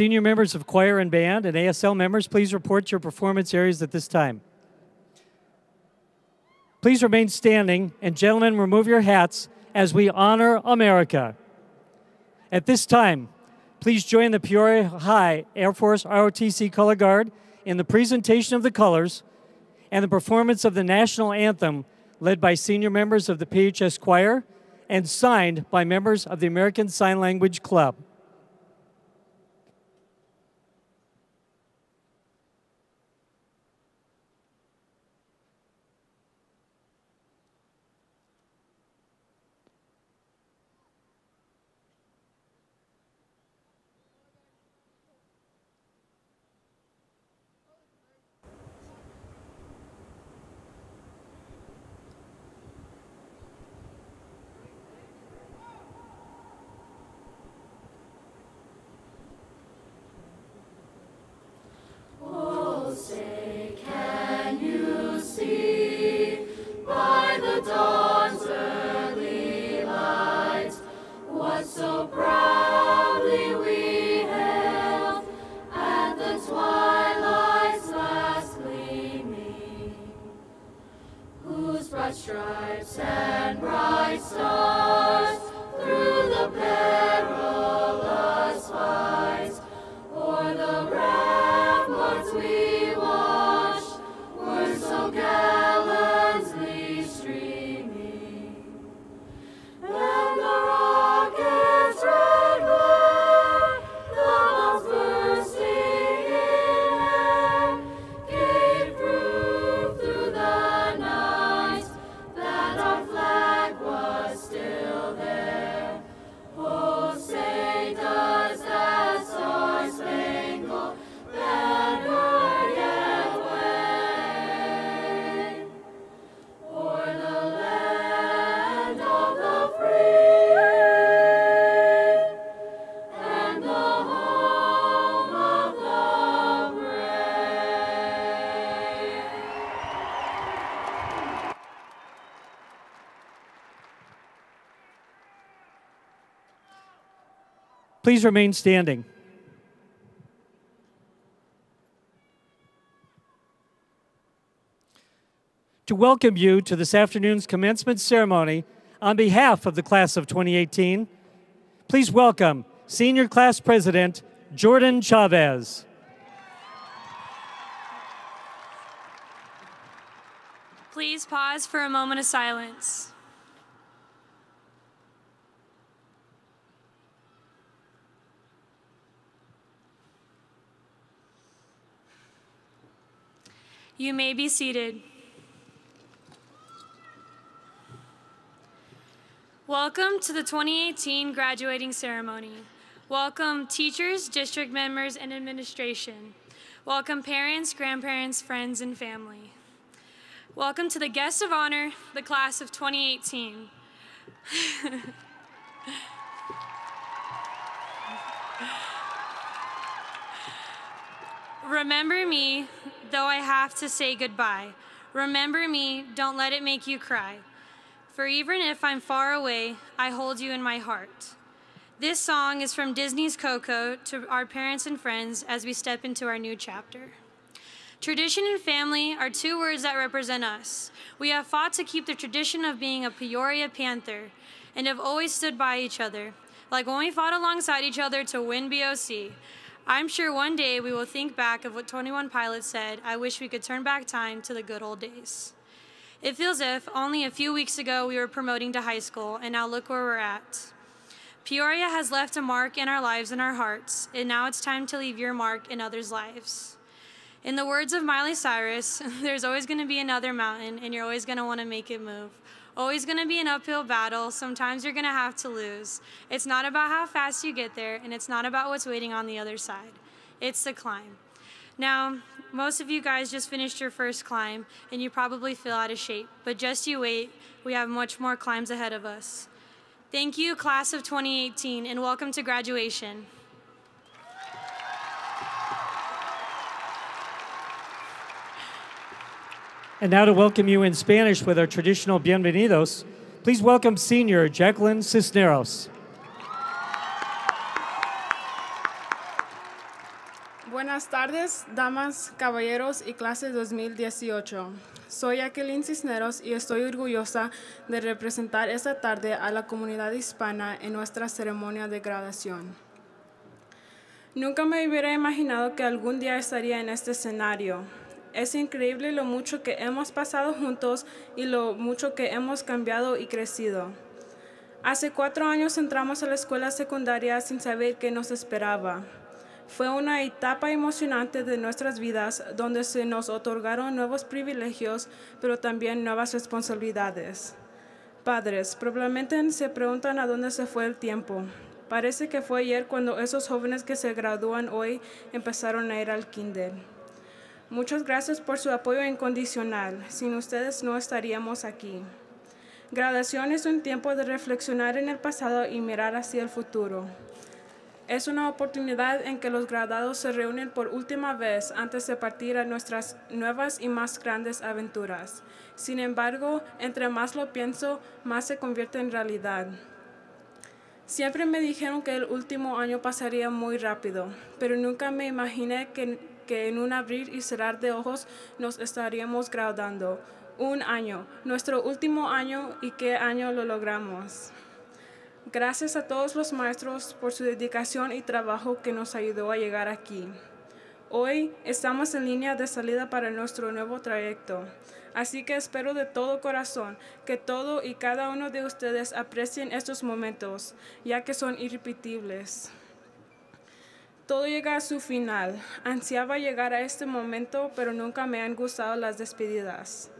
Senior members of choir and band and ASL members, please report your performance areas at this time. Please remain standing, and gentlemen, remove your hats as we honor America. At this time, please join the Peoria High Air Force ROTC Color Guard in the presentation of the colors and the performance of the National Anthem led by senior members of the PHS Choir and signed by members of the American Sign Language Club. Stripes and bright stars through the perilous fights, o'er the ramparts we watched, were so gallantly streaming, and the rocket's red glare, the bombs bursting in air, gave proof through the night that our flag was still there. Oh, say does that star-spangled banner yet wave o'er the land of the free and the home of the brave. Please remain standing. To welcome you to this afternoon's commencement ceremony, on behalf of the class of 2018, please welcome Senior Class President Jordan Chavez. Please pause for a moment of silence. You may be seated. Welcome to the 2018 graduating ceremony. Welcome teachers, district members, and administration. Welcome parents, grandparents, friends, and family. Welcome to the guests of honor, the class of 2018. Remember me, though I have to say goodbye. Remember me, don't let it make you cry. For even if I'm far away, I hold you in my heart. This song is from Disney's Coco to our parents and friends as we step into our new chapter. Tradition and family are two words that represent us. We have fought to keep the tradition of being a Peoria Panther and have always stood by each other, like when we fought alongside each other to win BOC. I'm sure one day we will think back of what 21 Pilots said, I wish we could turn back time to the good old days. It feels as if only a few weeks ago we were promoting to high school, and now look where we're at. Peoria has left a mark in our lives and our hearts, and now it's time to leave your mark in others' lives. In the words of Miley Cyrus, there's always going to be another mountain, and you're always going to want to make it move. Always going to be an uphill battle. Sometimes you're going to have to lose. It's not about how fast you get there, and it's not about what's waiting on the other side. It's the climb. Now, most of you guys just finished your first climb, and you probably feel out of shape. But just you wait. We have much more climbs ahead of us. Thank you, class of 2018, and welcome to graduation. And now to welcome you in Spanish with our traditional bienvenidos, please welcome senior Jacqueline Cisneros. Buenas tardes, damas, caballeros y clase 2018. Soy Jacqueline Cisneros y estoy orgullosa de representar esta tarde a la comunidad hispana en nuestra ceremonia de graduación. Nunca me hubiera imaginado que algún día estaría en este escenario. Es increíble lo mucho que hemos pasado juntos y lo mucho que hemos cambiado y crecido. Hace 4 años entramos a la escuela secundaria sin saber qué nos esperaba. Fue una etapa emocionante de nuestras vidas donde se nos otorgaron nuevos privilegios, pero también nuevas responsabilidades. Padres, probablemente se preguntan a dónde se fue el tiempo. Parece que fue ayer cuando esos jóvenes que se gradúan hoy empezaron a ir al kinder. Muchas gracias por su apoyo incondicional. Sin ustedes no estaríamos aquí. Graduación es un tiempo de reflexionar en el pasado y mirar hacia el futuro. Es una oportunidad en que los graduados se reúnen por última vez antes de partir a nuestras nuevas y más grandes aventuras. Sin embargo, entre más lo pienso, más se convierte en realidad. Siempre me dijeron que el último año pasaría muy rápido, pero nunca me imaginé que en un abrir y cerrar de ojos nos estaríamos graduando. Un año, nuestro último año, y qué año lo logramos. Gracias a todos los maestros por su dedicación y trabajo que nos ayudó a llegar aquí. Hoy estamos en línea de salida para nuestro nuevo trayecto, así que espero de todo corazón que todo y cada uno de ustedes aprecien estos momentos, ya que son irrepetibles. Todo llega a su final. Ansiaba llegar a este momento, pero nunca me han gustado las despedidas.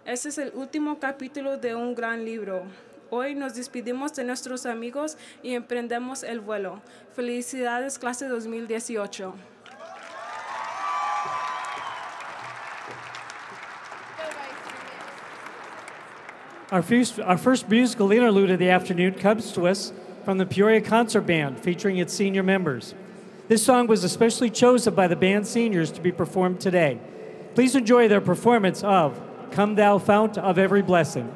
Este es el último capítulo de un gran libro. Hoy nos despedimos de nuestros amigos y emprendemos el vuelo. Felicidades, clase 2018. Our first musical interlude of the afternoon comes to us from the Peoria Concert Band, featuring its senior members. This song was especially chosen by the band seniors to be performed today. Please enjoy their performance of Come Thou Fount of Every Blessing.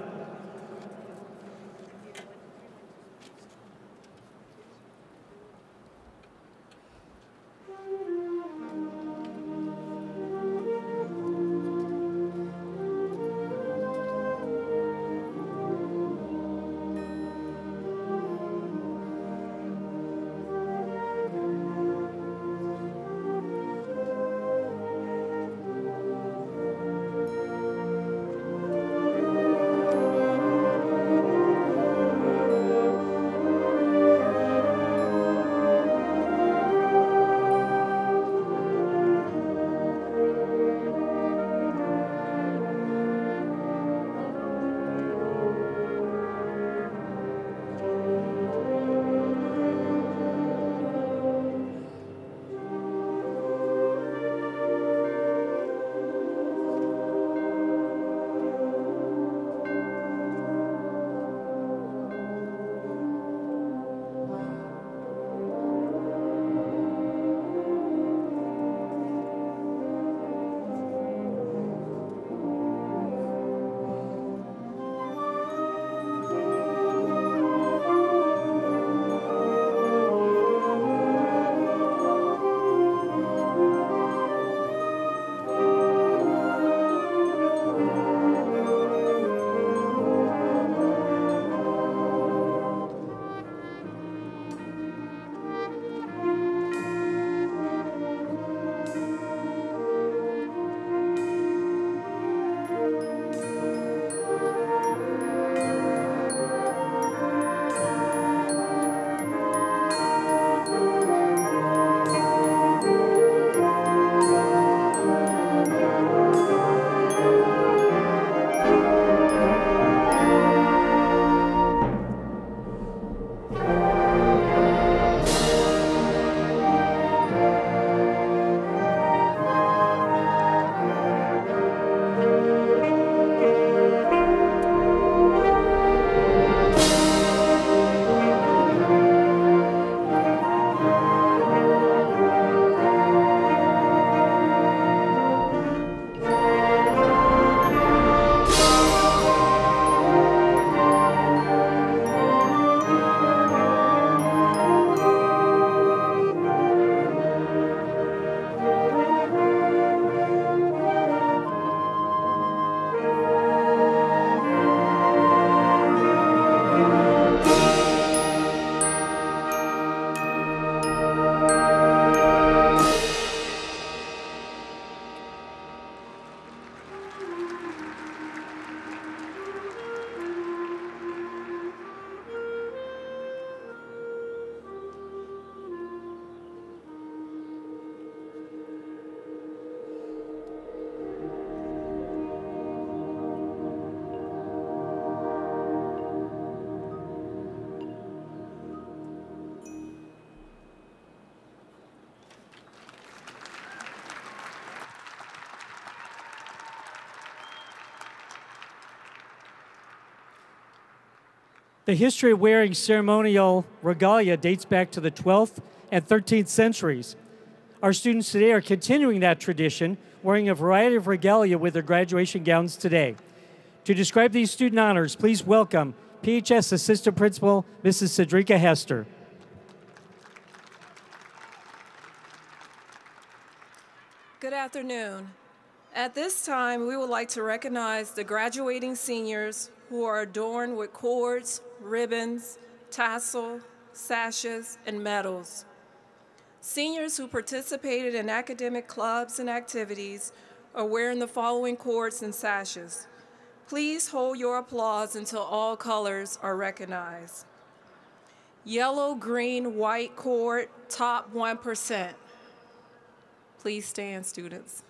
The history of wearing ceremonial regalia dates back to the 12th and 13th centuries. Our students today are continuing that tradition, wearing a variety of regalia with their graduation gowns today. To describe these student honors, please welcome PHS Assistant Principal, Mrs. Cedrica Hester. Good afternoon. At this time, we would like to recognize the graduating seniors who are adorned with cords, ribbons, tassel, sashes, and medals. Seniors who participated in academic clubs and activities are wearing the following cords and sashes. Please hold your applause until all colors are recognized. Yellow, green, white cord, top 1%. Please stand, students.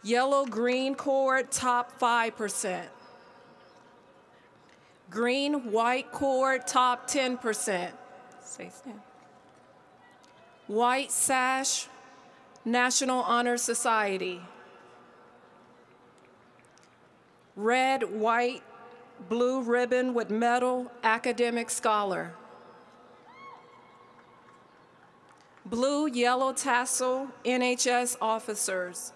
Yellow, green cord, top 5%. Green, white cord, top 10%. Stay stand. White sash, National Honor Society. Red, white, blue ribbon with medal, academic scholar. Blue, yellow tassel, NHS officers.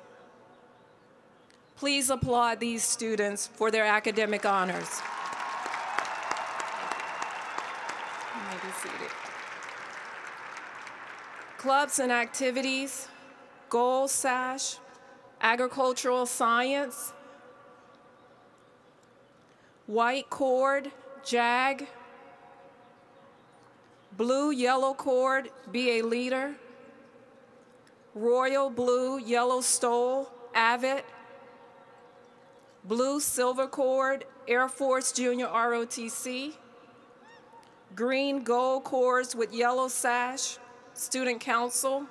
Please applaud these students for their academic honors. You may be seated. Clubs and activities, gold sash, agricultural science, white cord, JAG, blue, yellow cord, be a leader, royal blue, yellow stole, AVID, blue, silver cord, Air Force Junior ROTC, green, gold cords with yellow sash, Student Council,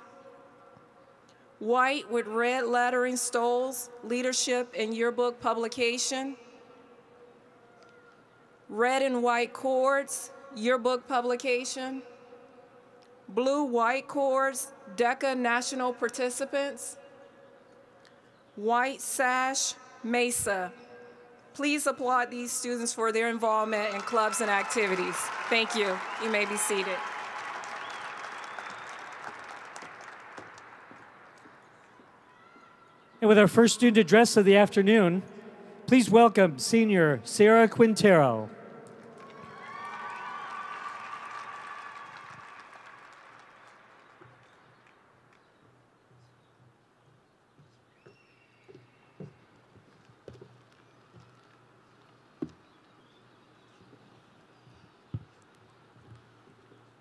white with red lettering stoles, leadership and yearbook publication, red and white cords, yearbook publication, blue white cords, DECA national participants, white sash, MESA. Please applaud these students for their involvement in clubs and activities. Thank you. You may be seated. And with our first student address of the afternoon, please welcome Senior Sarah Quintero.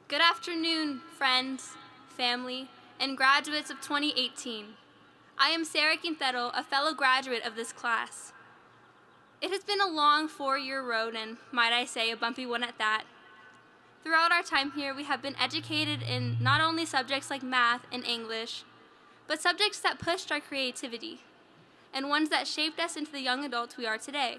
Good afternoon, friends, family, and graduates of 2018. I am Sarah Quintero, a fellow graduate of this class. It has been a long 4-year road and, might I say, a bumpy one at that. Throughout our time here, we have been educated in not only subjects like math and English, but subjects that pushed our creativity, and ones that shaped us into the young adults we are today.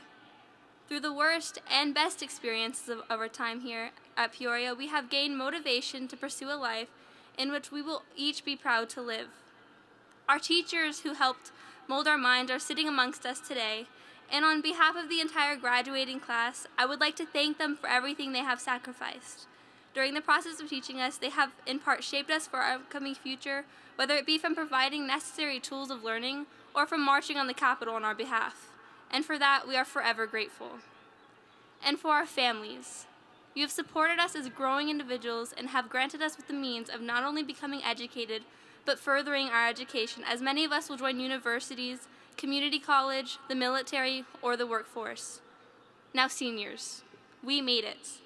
Through the worst and best experiences of our time here at Peoria, we have gained motivation to pursue a life in which we will each be proud to live. Our teachers who helped mold our minds are sitting amongst us today, and on behalf of the entire graduating class, I would like to thank them for everything they have sacrificed. During the process of teaching us, they have in part shaped us for our upcoming future, whether it be from providing necessary tools of learning or from marching on the Capitol on our behalf. And for that, we are forever grateful. And for our families, you have supported us as growing individuals and have granted us with the means of not only becoming educated, but furthering our education, as many of us will join universities, community college, the military, or the workforce. Now, seniors, we made it.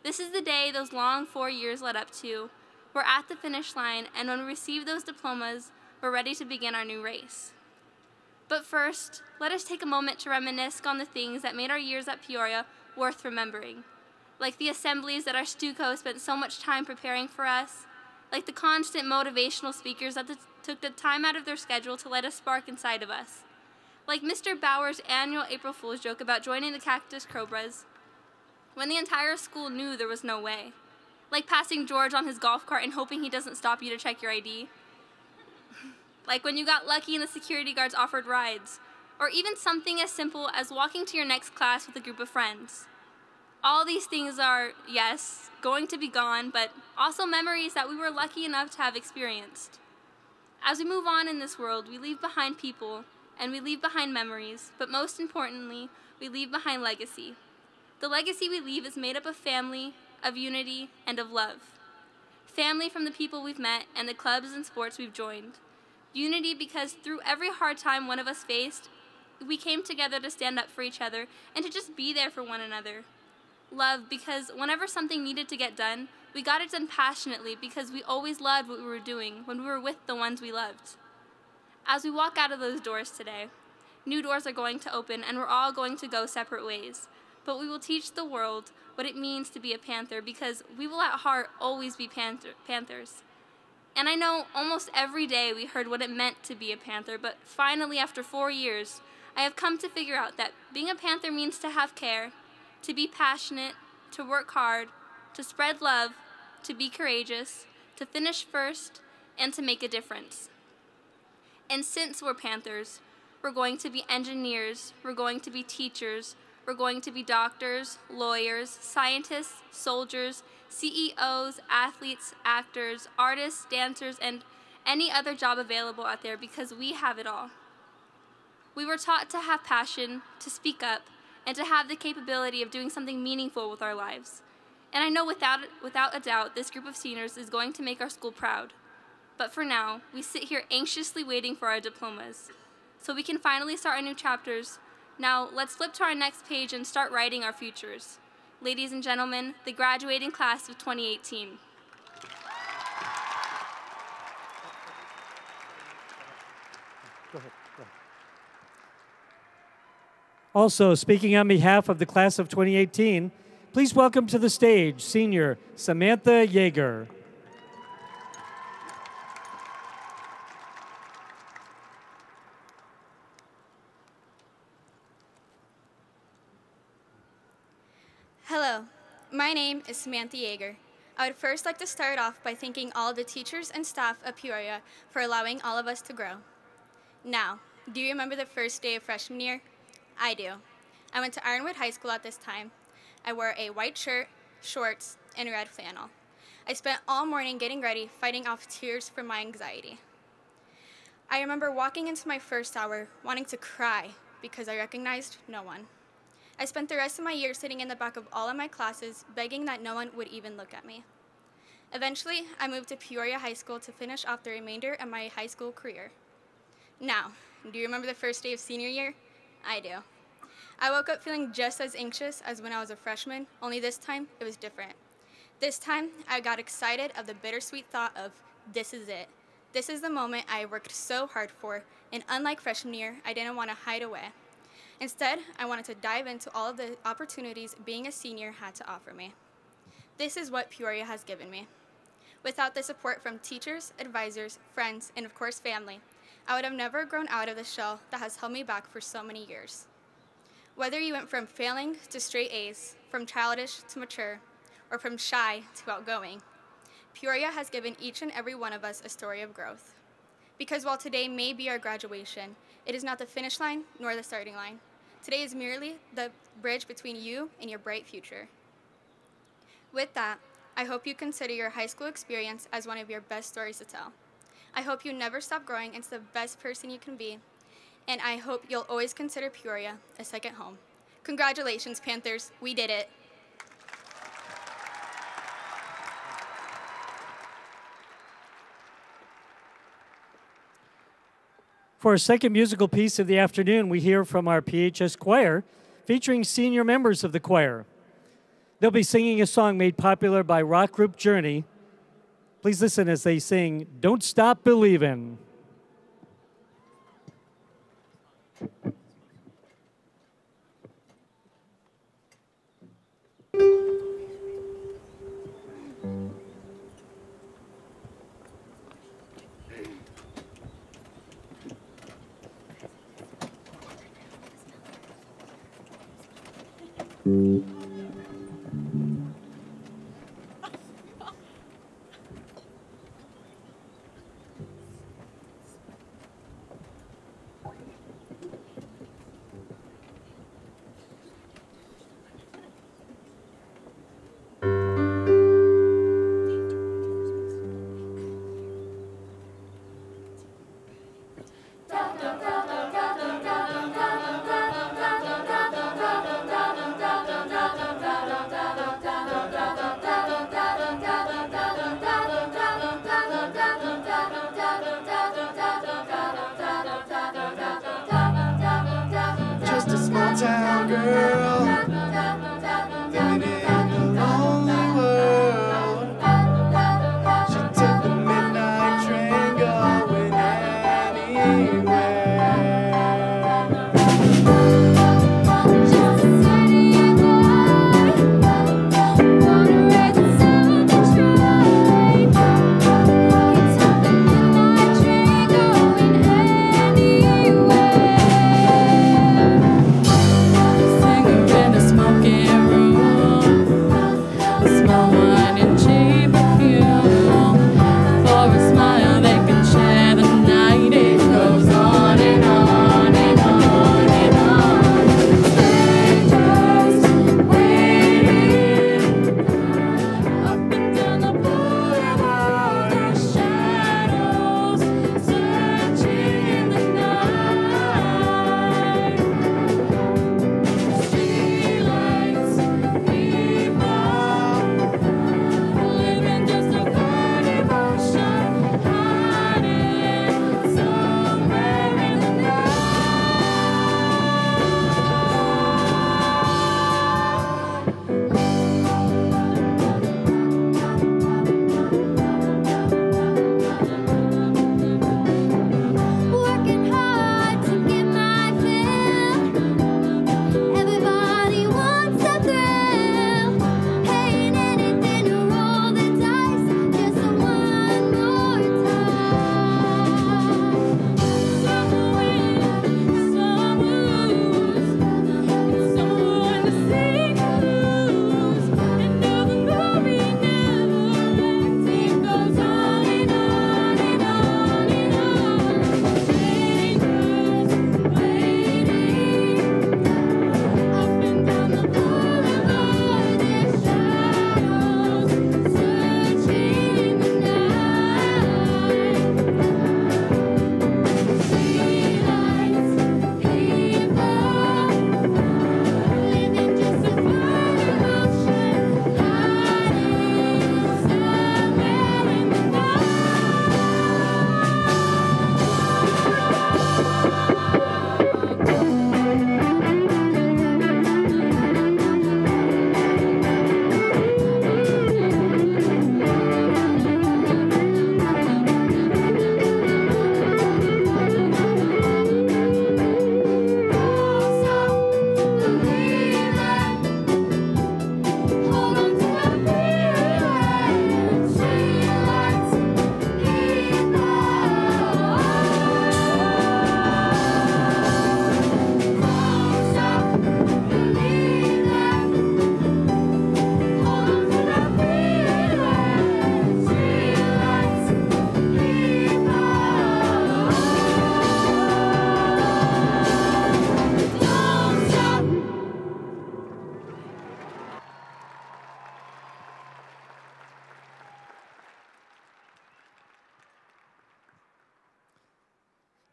This is the day those long 4 years led up to. We're at the finish line, and when we receive those diplomas, we're ready to begin our new race. But first, let us take a moment to reminisce on the things that made our years at Peoria worth remembering, like the assemblies that our STUCO spent so much time preparing for us, like the constant motivational speakers that took the time out of their schedule to light a spark inside of us, like Mr. Bauer's annual April Fool's joke about joining the Cactus Cobras when the entire school knew there was no way, like passing George on his golf cart and hoping he doesn't stop you to check your ID, like when you got lucky and the security guards offered rides, or even something as simple as walking to your next class with a group of friends. All these things are, yes, going to be gone, but also memories that we were lucky enough to have experienced. As we move on in this world, we leave behind people and we leave behind memories, but most importantly, we leave behind legacy. The legacy we leave is made up of family, of unity, and of love. Family from the people we've met and the clubs and sports we've joined. Unity because through every hard time one of us faced, we came together to stand up for each other and to just be there for one another. Love because whenever something needed to get done, we got it done passionately because we always loved what we were doing when we were with the ones we loved. As we walk out of those doors today, new doors are going to open and we're all going to go separate ways. But we will teach the world what it means to be a Panther because we will at heart always be Panthers. And I know almost every day we heard what it meant to be a Panther, but finally after 4 years, I have come to figure out that being a Panther means to have care, to be passionate, to work hard, to spread love, to be courageous, to finish first, and to make a difference. And since we're Panthers, we're going to be engineers, we're going to be teachers, we're going to be doctors, lawyers, scientists, soldiers, CEOs, athletes, actors, artists, dancers, and any other job available out there because we have it all. We were taught to have passion, to speak up, and to have the capability of doing something meaningful with our lives. And I know without a doubt, this group of seniors is going to make our school proud. But for now, we sit here anxiously waiting for our diplomas, so we can finally start our new chapters. Now, let's flip to our next page and start writing our futures. Ladies and gentlemen, the graduating class of 2018. Go ahead. Also, speaking on behalf of the class of 2018, please welcome to the stage senior Samantha Jaeger. Hello, my name is Samantha Jaeger. I would first like to start off by thanking all the teachers and staff of Peoria for allowing all of us to grow. Now, do you remember the first day of freshman year? I do. I went to Ironwood High School at this time. I wore a white shirt, shorts, and red flannel. I spent all morning getting ready, fighting off tears from my anxiety. I remember walking into my first hour wanting to cry because I recognized no one. I spent the rest of my year sitting in the back of all of my classes, begging that no one would even look at me. Eventually, I moved to Peoria High School to finish off the remainder of my high school career. Now, do you remember the first day of senior year? I do. I woke up feeling just as anxious as when I was a freshman, only this time it was different. This time, I got excited of the bittersweet thought of, this is it. This is the moment I worked so hard for, and unlike freshman year, I didn't want to hide away. Instead, I wanted to dive into all of the opportunities being a senior had to offer me. This is what Peoria has given me. Without the support from teachers, advisors, friends, and of course family, I would have never grown out of the shell that has held me back for so many years. Whether you went from failing to straight A's, from childish to mature, or from shy to outgoing, Peoria has given each and every one of us a story of growth. Because while today may be our graduation, it is not the finish line nor the starting line. Today is merely the bridge between you and your bright future. With that, I hope you consider your high school experience as one of your best stories to tell. I hope you never stop growing into the best person you can be, and I hope you'll always consider Peoria a second home. Congratulations, Panthers, we did it. For our second musical piece of the afternoon, we hear from our PHS choir, featuring senior members of the choir. They'll be singing a song made popular by rock group Journey. Please listen as they sing, Don't Stop Believin'. small town girl, living in a lonely world. She took the midnight train going anywhere.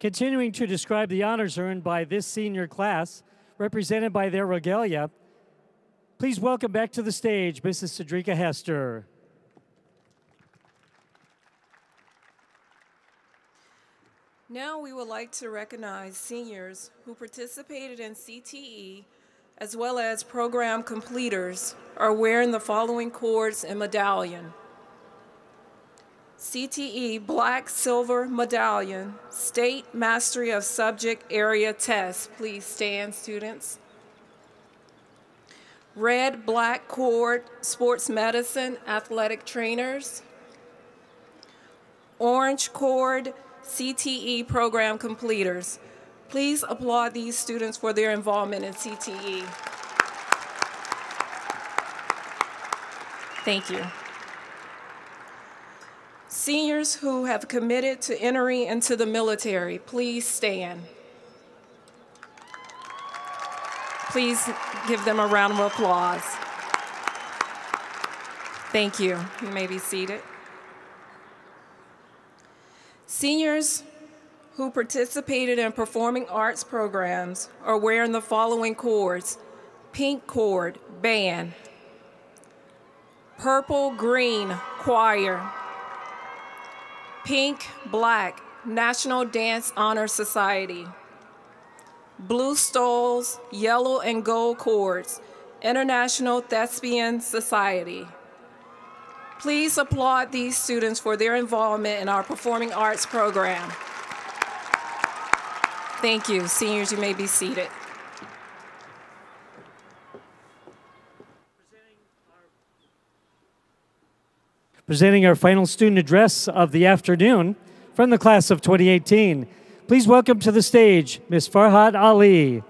Continuing to describe the honors earned by this senior class, represented by their regalia, please welcome back to the stage Mrs. Cedrica Hester. Now we would like to recognize seniors who participated in CTE as well as program completers are wearing the following cords and medallion. CTE Black Silver Medallion, State Mastery of Subject Area Test. Please stand, students. Red Black Cord, Sports Medicine, Athletic Trainers. Orange Cord, CTE Program Completers. Please applaud these students for their involvement in CTE. Thank you. Seniors who have committed to entering into the military, please stand. Please give them a round of applause. Thank you. You may be seated. Seniors who participated in performing arts programs are wearing the following cords: pink cord, band; purple, green, choir; pink, black, National Dance Honor Society; blue stoles, yellow and gold cords, International Thespian Society. Please applaud these students for their involvement in our performing arts program. Thank you. Seniors, you may be seated. Presenting our final student address of the afternoon from the class of 2018. Please welcome to the stage Ms. Farhad Ali.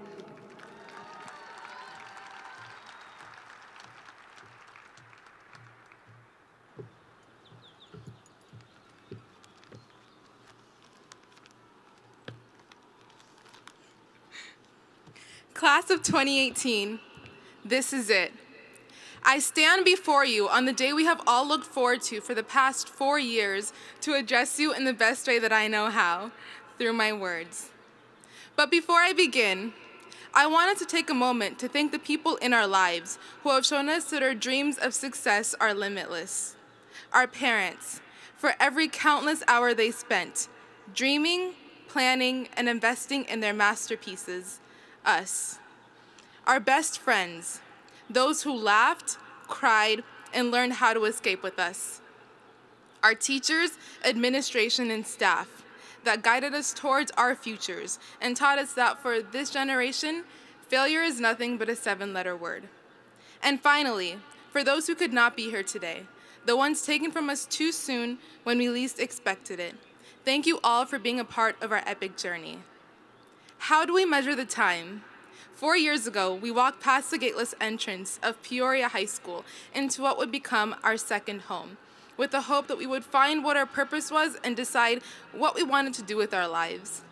Class of 2018, this is it. I stand before you on the day we have all looked forward to for the past 4 years to address you in the best way that I know how, through my words. But before I begin, I wanted to take a moment to thank the people in our lives who have shown us that our dreams of success are limitless. Our parents, for every countless hour they spent dreaming, planning, and investing in their masterpieces. Us. Our best friends, those who laughed, cried, and learned how to escape with us. Our teachers, administration, and staff that guided us towards our futures and taught us that for this generation, failure is nothing but a 7-letter word. And finally, for those who could not be here today, the ones taken from us too soon when we least expected it, thank you all for being a part of our epic journey. How do we measure the time? 4 years ago, we walked past the gateless entrance of Peoria High School into what would become our second home, with the hope that we would find what our purpose was and decide what we wanted to do with our lives.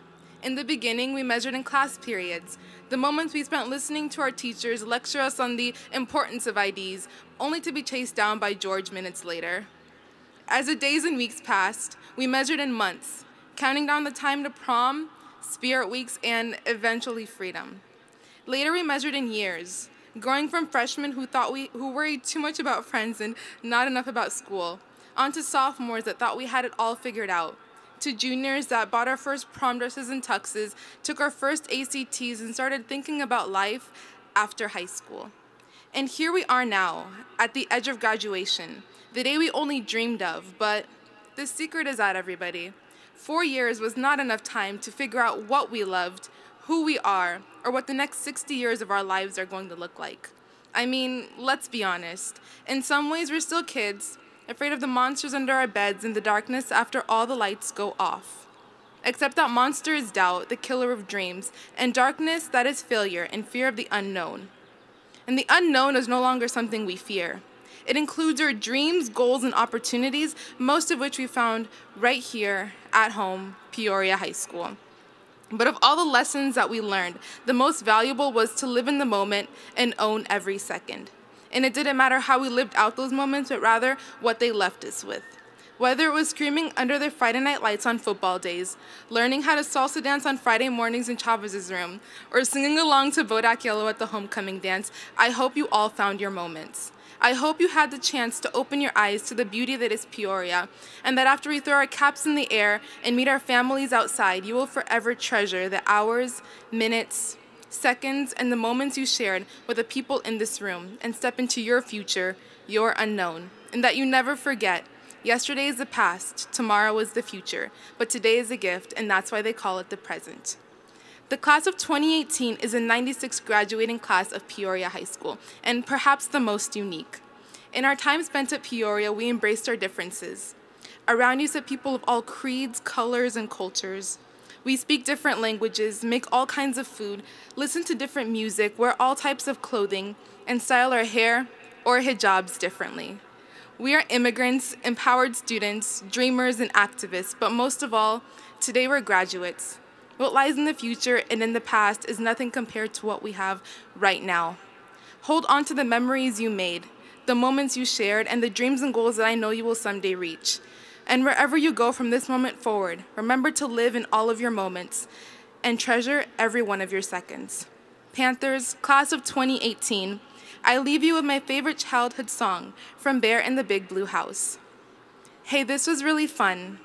In the beginning, we measured in class periods, the moments we spent listening to our teachers lecture us on the importance of IDs, only to be chased down by George minutes later. As the days and weeks passed, we measured in months, counting down the time to prom, spirit weeks, and eventually freedom. Later, we measured in years, growing from freshmen who worried too much about friends and not enough about school, onto sophomores that thought we had it all figured out, to juniors that bought our first prom dresses and tuxes, took our first ACTs, and started thinking about life after high school. And here we are now, at the edge of graduation, the day we only dreamed of, but the secret is out, everybody. 4 years was not enough time to figure out what we loved, who we are, or what the next 60 years of our lives are going to look like. I mean, let's be honest. In some ways, we're still kids, afraid of the monsters under our beds in the darkness after all the lights go off. Except that monster is doubt, the killer of dreams, and darkness, that is failure and fear of the unknown. And the unknown is no longer something we fear. It includes our dreams, goals, and opportunities, most of which we found right here at home, Peoria High School. But of all the lessons that we learned, the most valuable was to live in the moment and own every second. And it didn't matter how we lived out those moments, but rather what they left us with. Whether it was screaming under the Friday night lights on football days, learning how to salsa dance on Friday mornings in Chavez's room, or singing along to Bodak Yellow at the homecoming dance, I hope you all found your moments. I hope you had the chance to open your eyes to the beauty that is Peoria, and that after we throw our caps in the air and meet our families outside, you will forever treasure the hours, minutes, seconds, and the moments you shared with the people in this room and step into your future, your unknown, and that you never forget, yesterday is the past, tomorrow is the future, but today is a gift, and that's why they call it the present. The class of 2018 is a 96 graduating class of Peoria High School, and perhaps the most unique. In our time spent at Peoria, we embraced our differences. Around you sit people of all creeds, colors, and cultures. We speak different languages, make all kinds of food, listen to different music, wear all types of clothing, and style our hair or hijabs differently. We are immigrants, empowered students, dreamers, and activists, but most of all, today we're graduates. What lies in the future and in the past is nothing compared to what we have right now. Hold on to the memories you made, the moments you shared, and the dreams and goals that I know you will someday reach. And wherever you go from this moment forward, remember to live in all of your moments and treasure every one of your seconds. Panthers, class of 2018, I leave you with my favorite childhood song from Bear in the Big Blue House. Hey, this was really fun.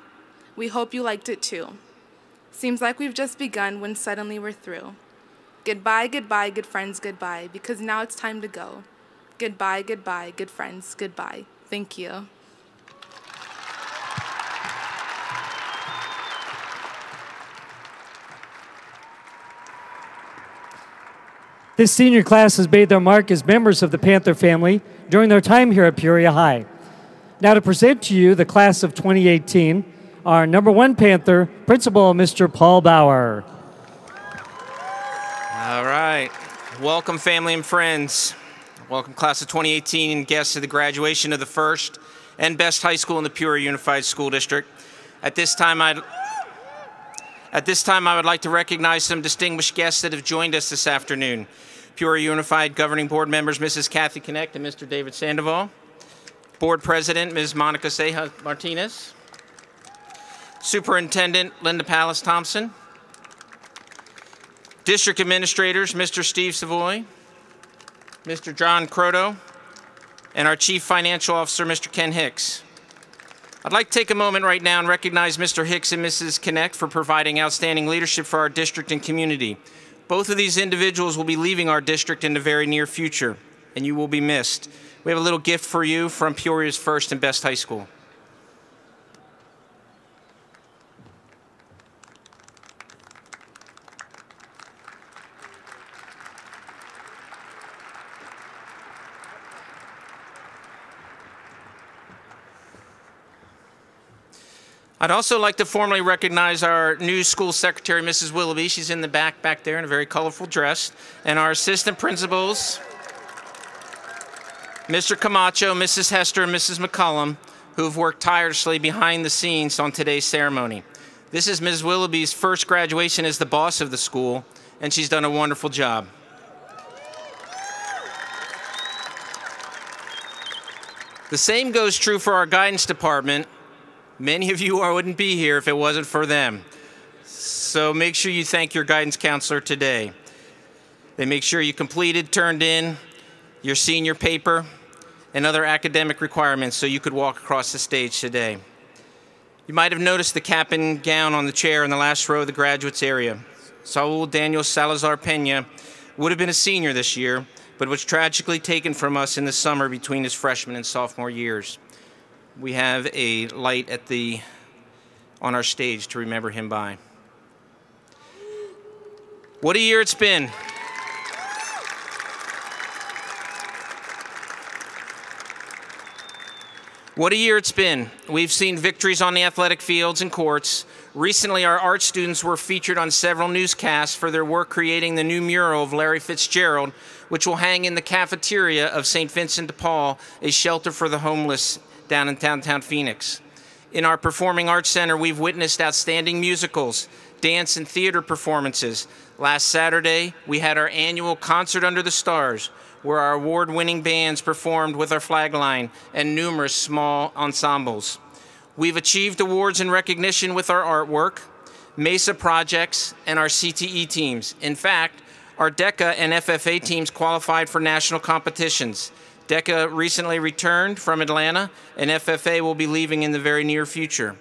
We hope you liked it too. Seems like we've just begun when suddenly we're through. Goodbye, goodbye, good friends, goodbye, because now it's time to go. Goodbye, goodbye, good friends, goodbye. Thank you. This senior class has made their mark as members of the Panther family during their time here at Peoria High. Now to present to you the class of 2018, our number 1 Panther, Principal Mr. Paul Bauer. All right. Welcome, family and friends. Welcome, class of 2018 and guests to the graduation of the first and best high school in the Peoria Unified School District. At this time, I would like to recognize some distinguished guests that have joined us this afternoon. Peoria Unified Governing Board members, Mrs. Kathy Connect and Mr. David Sandoval. Board President, Ms. Monica Ceja Martinez. Superintendent, Linda Pallas Thompson. District Administrators, Mr. Steve Savoy, Mr. John Croto, and our Chief Financial Officer, Mr. Ken Hicks. I'd like to take a moment right now and recognize Mr. Hicks and Mrs. Connect for providing outstanding leadership for our district and community. Both of these individuals will be leaving our district in the very near future, and you will be missed. We have a little gift for you from Peoria's first and best high school. I'd also like to formally recognize our new school secretary, Mrs. Willoughby. She's in the back there in a very colorful dress. And our assistant principals, Mr. Camacho, Mrs. Hester, and Mrs. McCullum, who have worked tirelessly behind the scenes on today's ceremony. This is Ms. Willoughby's first graduation as the boss of the school, and she's done a wonderful job. The same goes true for our guidance department. Many of you wouldn't be here if it wasn't for them. So make sure you thank your guidance counselor today. They make sure you completed, turned in your senior paper and other academic requirements so you could walk across the stage today. You might have noticed the cap and gown on the chair in the last row of the graduates area. Saul Daniel Salazar Pena would have been a senior this year, but was tragically taken from us in the summer between his freshman and sophomore years. We have a light on our stage to remember him by. What a year it's been. What a year it's been. We've seen victories on the athletic fields and courts. Recently, our art students were featured on several newscasts for their work creating the new mural of Larry Fitzgerald, which will hang in the cafeteria of St. Vincent de Paul, a shelter for the homeless down in downtown Phoenix. In our Performing Arts Center, we've witnessed outstanding musicals, dance, and theater performances. Last Saturday, we had our annual Concert Under the Stars, where our award-winning bands performed with our flagline and numerous small ensembles. We've achieved awards and recognition with our artwork, MESA projects, and our CTE teams. In fact, our DECA and FFA teams qualified for national competitions. DECA recently returned from Atlanta, and FFA will be leaving in the very near future.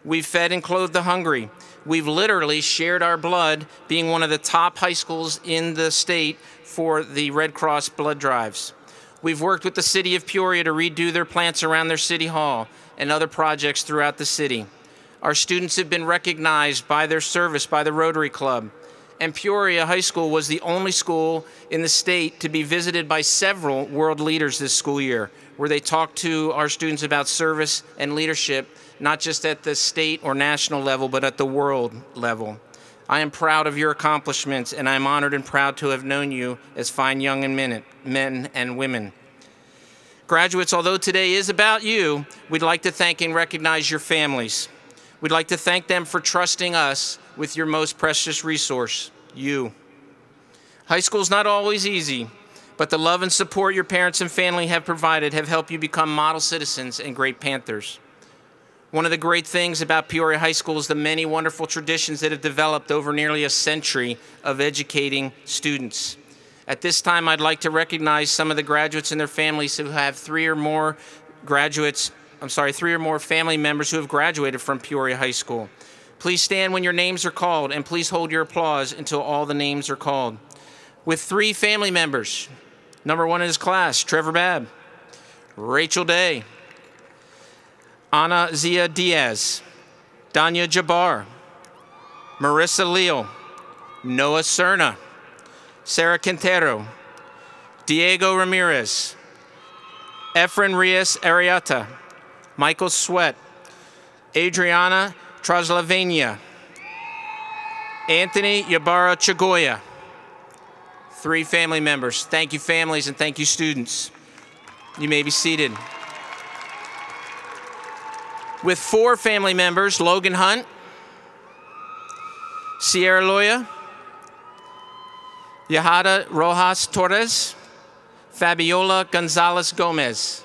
We've fed and clothed the hungry. We've literally shared our blood, being one of the top high schools in the state for the Red Cross blood drives. We've worked with the city of Peoria to redo their plants around their city hall and other projects throughout the city. Our students have been recognized by their service by the Rotary Club. And Peoria High School was the only school in the state to be visited by several world leaders this school year, where they talked to our students about service and leadership, not just at the state or national level, but at the world level. I am proud of your accomplishments, and I'm honored and proud to have known you as fine young men and women. Graduates, although today is about you, we'd like to thank and recognize your families. We'd like to thank them for trusting us with your most precious resource, you. High school's not always easy, but the love and support your parents and family have provided have helped you become model citizens and great Panthers. One of the great things about Peoria High School is the many wonderful traditions that have developed over nearly a century of educating students. At this time, I'd like to recognize some of the graduates and their families who have three or more family members who have graduated from Peoria High School. Please stand when your names are called, and please hold your applause until all the names are called. With 3 family members, number 1 in his class, Trevor Babb, Rachel Day, Ana Zia Diaz, Danya Jabbar, Marissa Leal, Noah Cerna, Sarah Quintero, Diego Ramirez, Efren Reyes Ariata, Michael Sweat, Adriana Traslavenia, Anthony Yabara Chagoya. 3 family members. Thank you, families, and thank you, students. You may be seated. With 4 family members, Logan Hunt, Sierra Loya, Yahada Rojas Torres, Fabiola Gonzalez Gomez.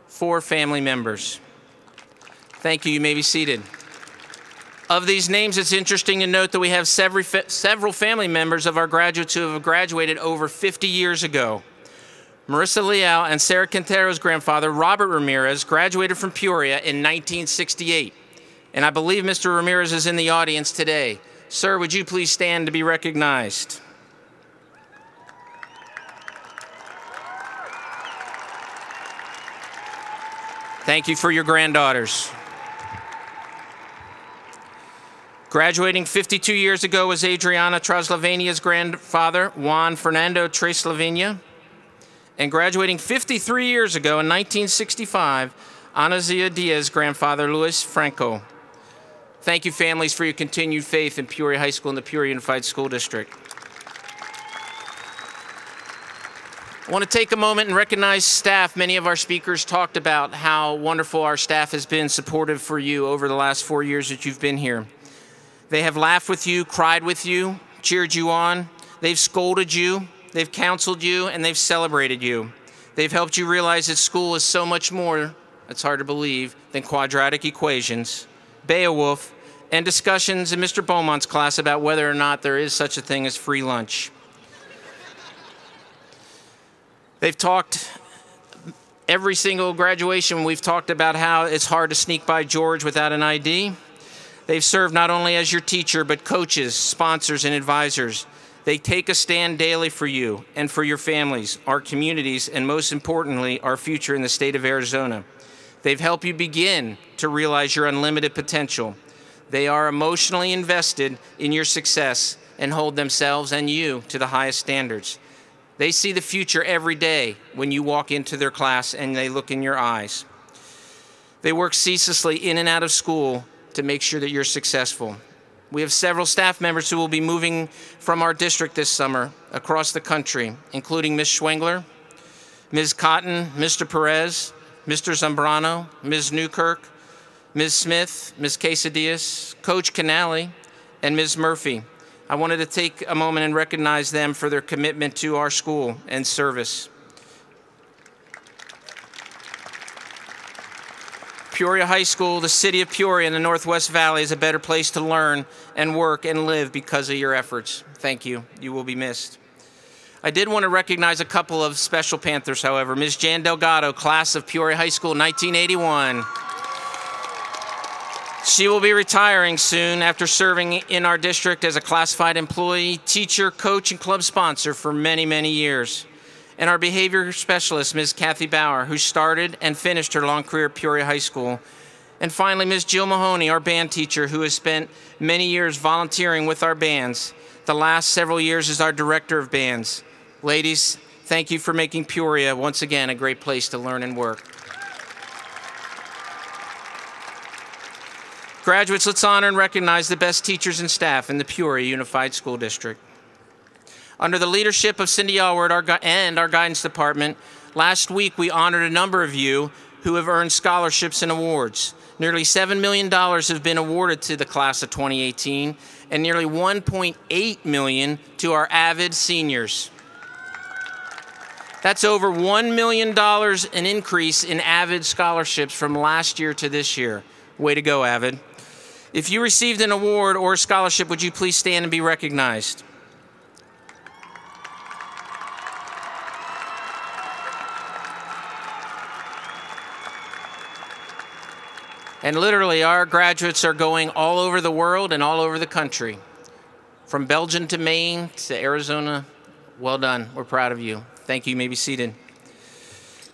4 family members. Thank you. You may be seated. Of these names, it's interesting to note that we have several family members of our graduates who have graduated over 50 years ago. Marissa Leal and Sarah Quintero's grandfather, Robert Ramirez, graduated from Peoria in 1968. And I believe Mr. Ramirez is in the audience today. Sir, would you please stand to be recognized? Thank you for your granddaughters. Graduating 52 years ago was Adriana Traslavenia's grandfather, Juan Fernando Treslavenia. And graduating 53 years ago in 1965, Ana Zia Diaz's grandfather, Luis Franco. Thank you, families, for your continued faith in Peoria High School and the Peoria Unified School District. I want to take a moment and recognize staff. Many of our speakers talked about how wonderful our staff has been supportive for you over the last 4 years that you've been here. They have laughed with you, cried with you, cheered you on. They've scolded you, they've counseled you, and they've celebrated you. They've helped you realize that school is so much more, it's hard to believe, than quadratic equations, Beowulf, and discussions in Mr. Beaumont's class about whether or not there is such a thing as free lunch. They've talked, every single graduation, we've talked about how it's hard to sneak by George without an ID. They've served not only as your teacher, but coaches, sponsors, and advisors. They take a stand daily for you and for your families, our communities, and most importantly, our future in the state of Arizona. They've helped you begin to realize your unlimited potential. They are emotionally invested in your success and hold themselves and you to the highest standards. They see the future every day when you walk into their class and they look in your eyes. They work ceaselessly in and out of school to make sure that you're successful. We have several staff members who will be moving from our district this summer across the country, including Ms. Schwengler, Ms. Cotton, Mr. Perez, Mr. Zambrano, Ms. Newkirk, Ms. Smith, Ms. Quesadillas, Coach Canali, and Ms. Murphy. I wanted to take a moment and recognize them for their commitment to our school and service. Peoria High School, the city of Peoria in the Northwest Valley, is a better place to learn and work and live because of your efforts. Thank you. You will be missed. I did want to recognize a couple of special Panthers, however. Ms. Jan Delgado, class of Peoria High School, 1981. She will be retiring soon after serving in our district as a classified employee, teacher, coach, and club sponsor for many, many years. And our behavior specialist, Ms. Kathy Bauer, who started and finished her long career at Peoria High School. And finally, Ms. Jill Mahoney, our band teacher, who has spent many years volunteering with our bands. The last several years as our director of bands. Ladies, thank you for making Peoria, once again, a great place to learn and work. Graduates, let's honor and recognize the best teachers and staff in the Peoria Unified School District. Under the leadership of Cindy Allward and our guidance department, last week we honored a number of you who have earned scholarships and awards. Nearly $7 million have been awarded to the class of 2018, and nearly $1.8 million to our AVID seniors. That's over $1 million an increase in AVID scholarships from last year to this year. Way to go, AVID. If you received an award or a scholarship, would you please stand and be recognized? And literally, our graduates are going all over the world and all over the country. From Belgium to Maine to Arizona. Well done. We're proud of you. Thank you. You may be seated.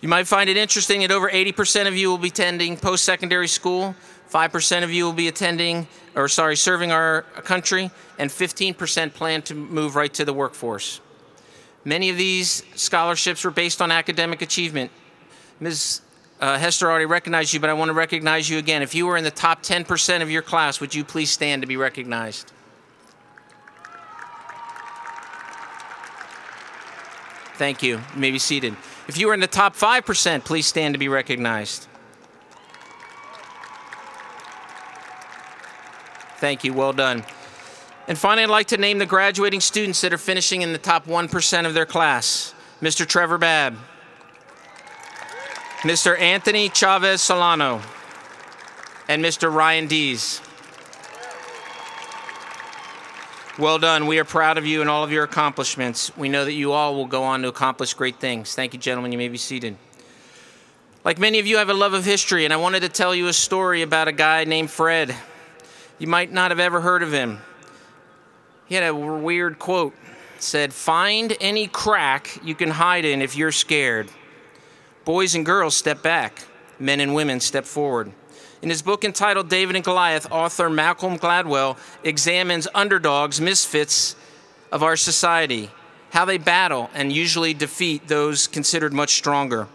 You might find it interesting that over 80% of you will be attending post-secondary school, 5% of you will be serving our country, and 15% plan to move right to the workforce. Many of these scholarships were based on academic achievement. Ms. Hester already recognized you, but I want to recognize you again. If you were in the top 10% of your class, would you please stand to be recognized? Thank you. You may be seated. If you were in the top 5%, please stand to be recognized. Thank you. Well done. And finally, I'd like to name the graduating students that are finishing in the top 1% of their class. Mr. Trevor Babb. Mr. Anthony Chavez Solano. And Mr. Ryan Dees. Well done. We are proud of you and all of your accomplishments. We know that you all will go on to accomplish great things. Thank you, gentlemen. You may be seated. Like many of you, I have a love of history, and I wanted to tell you a story about a guy named Fred. You might not have ever heard of him. He had a weird quote. It said, "Find any crack you can hide in if you're scared. Boys and girls, step back. Men and women, step forward." In his book entitled David and Goliath, author Malcolm Gladwell examines underdogs, misfits of our society, how they battle and usually defeat those considered much stronger.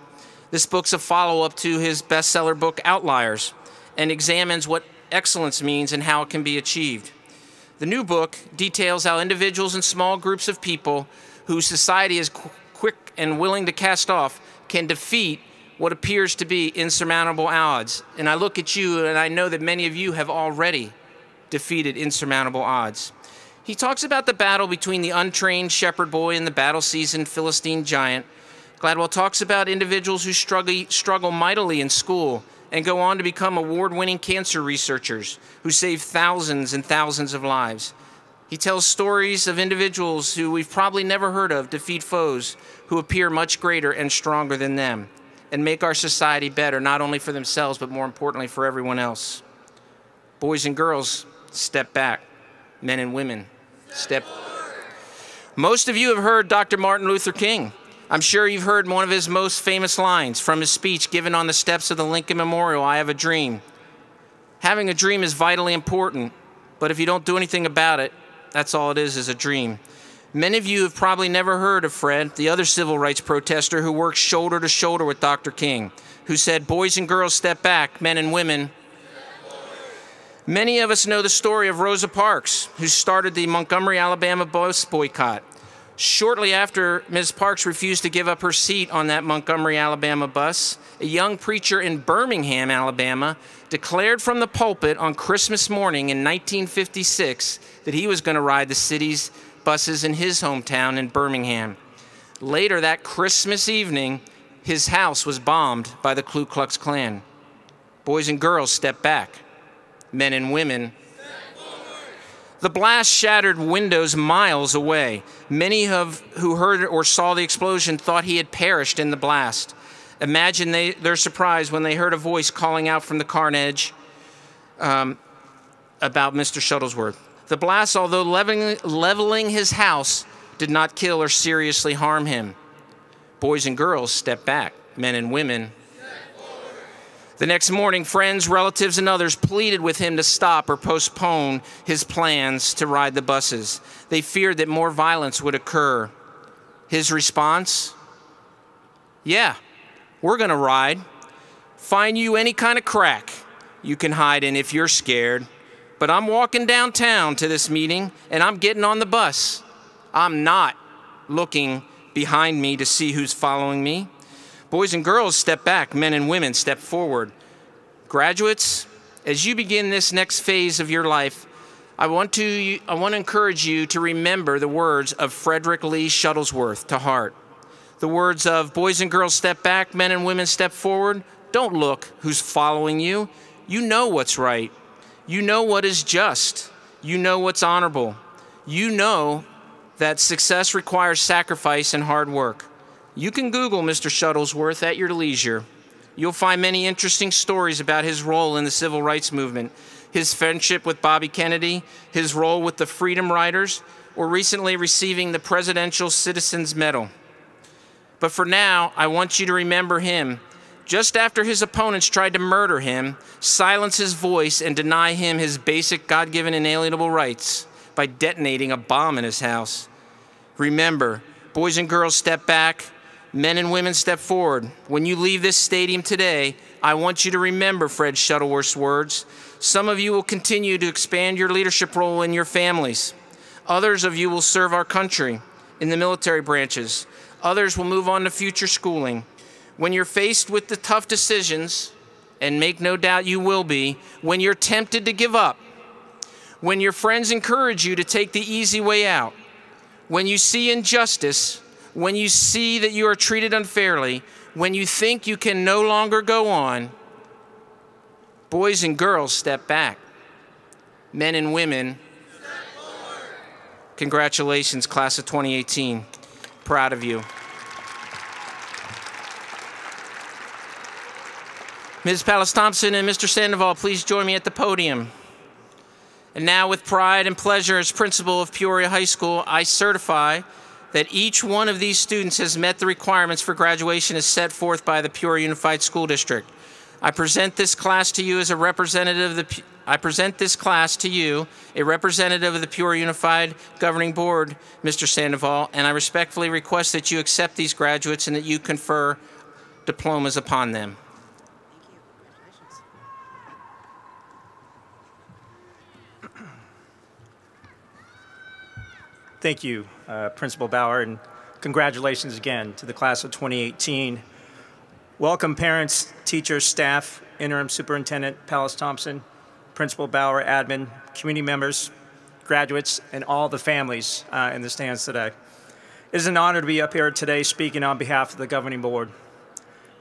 This book's a follow-up to his bestseller book, Outliers, and examines what excellence means and how it can be achieved. The new book details how individuals and small groups of people who society is quick and willing to cast off can defeat what appears to be insurmountable odds. And I look at you and I know that many of you have already defeated insurmountable odds. He talks about the battle between the untrained shepherd boy and the battle-seasoned Philistine giant. Gladwell talks about individuals who struggle mightily in school and go on to become award-winning cancer researchers who save thousands and thousands of lives. He tells stories of individuals who we've probably never heard of defeat foes who appear much greater and stronger than them, and make our society better, not only for themselves, but more importantly for everyone else. Boys and girls, step back. Men and women, step forward. Most of you have heard Dr. Martin Luther King. I'm sure you've heard one of his most famous lines from his speech given on the steps of the Lincoln Memorial, "I have a dream." Having a dream is vitally important, but if you don't do anything about it, that's all it is a dream. Many of you have probably never heard of Fred, the other civil rights protester who worked shoulder to shoulder with Dr. King, who said, "Boys and girls, step back. Men and women, step forward." Many of us know the story of Rosa Parks, who started the Montgomery, Alabama bus boycott. Shortly after Ms. Parks refused to give up her seat on that Montgomery, Alabama bus, a young preacher in Birmingham, Alabama, declared from the pulpit on Christmas morning in 1956 that he was going to ride the city's buses in his hometown in Birmingham. Later that Christmas evening, his house was bombed by the Ku Klux Klan. Boys and girls, step back. Men and women, step forward. The blast shattered windows miles away. Many who heard or saw the explosion thought he had perished in the blast. Imagine their surprise when they heard a voice calling out from the carnage about Mr. Shuttlesworth. The blast, although leveling his house, did not kill or seriously harm him. Boys and girls, step back. Men and women, step forward. The next morning, friends, relatives, and others pleaded with him to stop or postpone his plans to ride the buses. They feared that more violence would occur. His response? "Yeah, we're going to ride. Find you any kind of crack you can hide in if you're scared. But I'm walking downtown to this meeting, and I'm getting on the bus. I'm not looking behind me to see who's following me." Boys and girls, step back. Men and women, step forward. Graduates, as you begin this next phase of your life, I want to encourage you to remember the words of Frederick Lee Shuttlesworth to heart. The words of "Boys and girls, step back. Men and women, step forward." Don't look who's following you. You know what's right. You know what is just. You know what's honorable. You know that success requires sacrifice and hard work. You can Google Mr. Shuttlesworth at your leisure. You'll find many interesting stories about his role in the civil rights movement, his friendship with Bobby Kennedy, his role with the Freedom Riders, or recently receiving the Presidential Citizens Medal. But for now, I want you to remember him. Just after his opponents tried to murder him, silence his voice, and deny him his basic God-given inalienable rights by detonating a bomb in his house. Remember, boys and girls, step back. Men and women, step forward. When you leave this stadium today, I want you to remember Fred Shuttleworth's words. Some of you will continue to expand your leadership role in your families. Others of you will serve our country in the military branches. Others will move on to future schooling. When you're faced with the tough decisions, and make no doubt you will be, when you're tempted to give up, when your friends encourage you to take the easy way out, when you see injustice, when you see that you are treated unfairly, when you think you can no longer go on, boys and girls, step back. Men and women, step forward. Congratulations, class of 2018. Proud of you. Ms. Pallas-Thompson and Mr. Sandoval, please join me at the podium. And now, with pride and pleasure as principal of Peoria High School, I certify that each one of these students has met the requirements for graduation as set forth by the Peoria Unified School District. I present this class to you as a representative of the Peoria Unified Governing Board, Mr. Sandoval, and I respectfully request that you accept these graduates and that you confer diplomas upon them. Thank you, Principal Bauer, and congratulations again to the class of 2018. Welcome parents, teachers, staff, Interim Superintendent Pallas-Thompson, Principal Bauer, admin, community members, graduates, and all the families in the stands today. It is an honor to be up here today speaking on behalf of the Governing Board.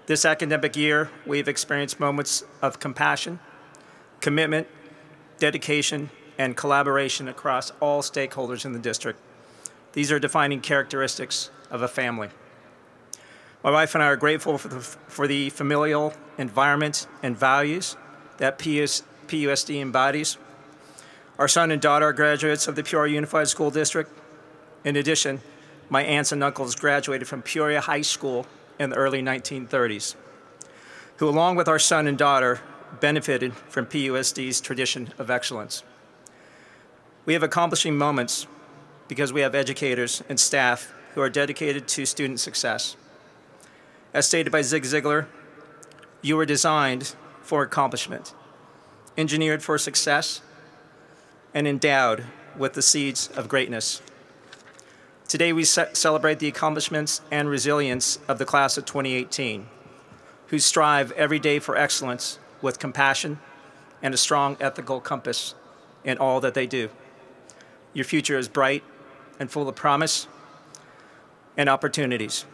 This academic year, we've experienced moments of compassion, commitment, dedication, and collaboration across all stakeholders in the district. These are defining characteristics of a family. My wife and I are grateful for the familial environment and values that PUSD embodies. Our son and daughter are graduates of the Peoria Unified School District. In addition, my aunts and uncles graduated from Peoria High School in the early 1930s, who, along with our son and daughter, benefited from PUSD's tradition of excellence. We have accomplishing moments because we have educators and staff who are dedicated to student success. As stated by Zig Ziglar, you were designed for accomplishment, engineered for success, and endowed with the seeds of greatness. Today we celebrate the accomplishments and resilience of the class of 2018, who strive every day for excellence with compassion and a strong ethical compass in all that they do. Your future is bright and full of promise and opportunities.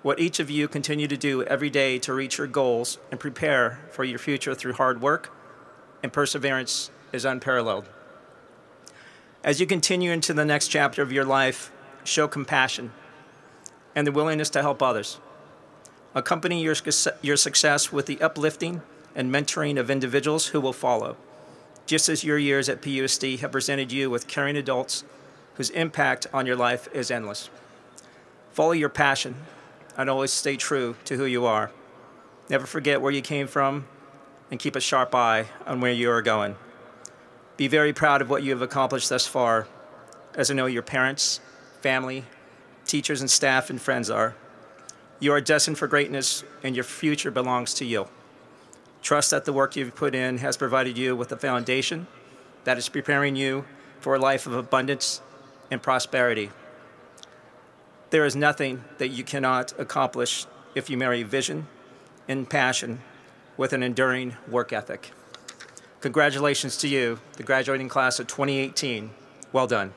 What each of you continue to do every day to reach your goals and prepare for your future through hard work and perseverance is unparalleled. As you continue into the next chapter of your life, show compassion and the willingness to help others. Accompany your success with the uplifting and mentoring of individuals who will follow, just as your years at PUSD have presented you with caring adults whose impact on your life is endless. Follow your passion and always stay true to who you are. Never forget where you came from and keep a sharp eye on where you are going. Be very proud of what you have accomplished thus far, as I know your parents, family, teachers and staff and friends are. You are destined for greatness and your future belongs to you. Trust that the work you've put in has provided you with a foundation that is preparing you for a life of abundance and prosperity. There is nothing that you cannot accomplish if you marry vision and passion with an enduring work ethic. Congratulations to you, the graduating class of 2018. Well done.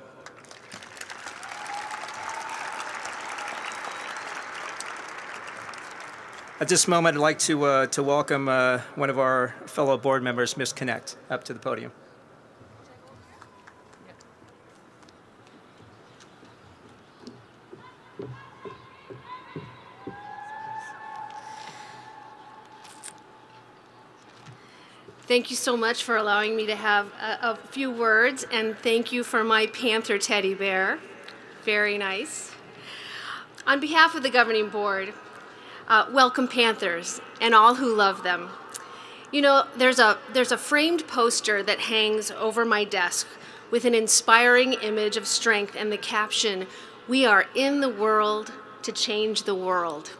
At this moment, I'd like to welcome one of our fellow board members, Ms. Connect, up to the podium. Thank you so much for allowing me to have a few words, and thank you for my Panther teddy bear. Very nice. On behalf of the governing board, welcome Panthers and all who love them. You know, there's a framed poster that hangs over my desk with an inspiring image of strength and the caption, "We are in the world to change the world."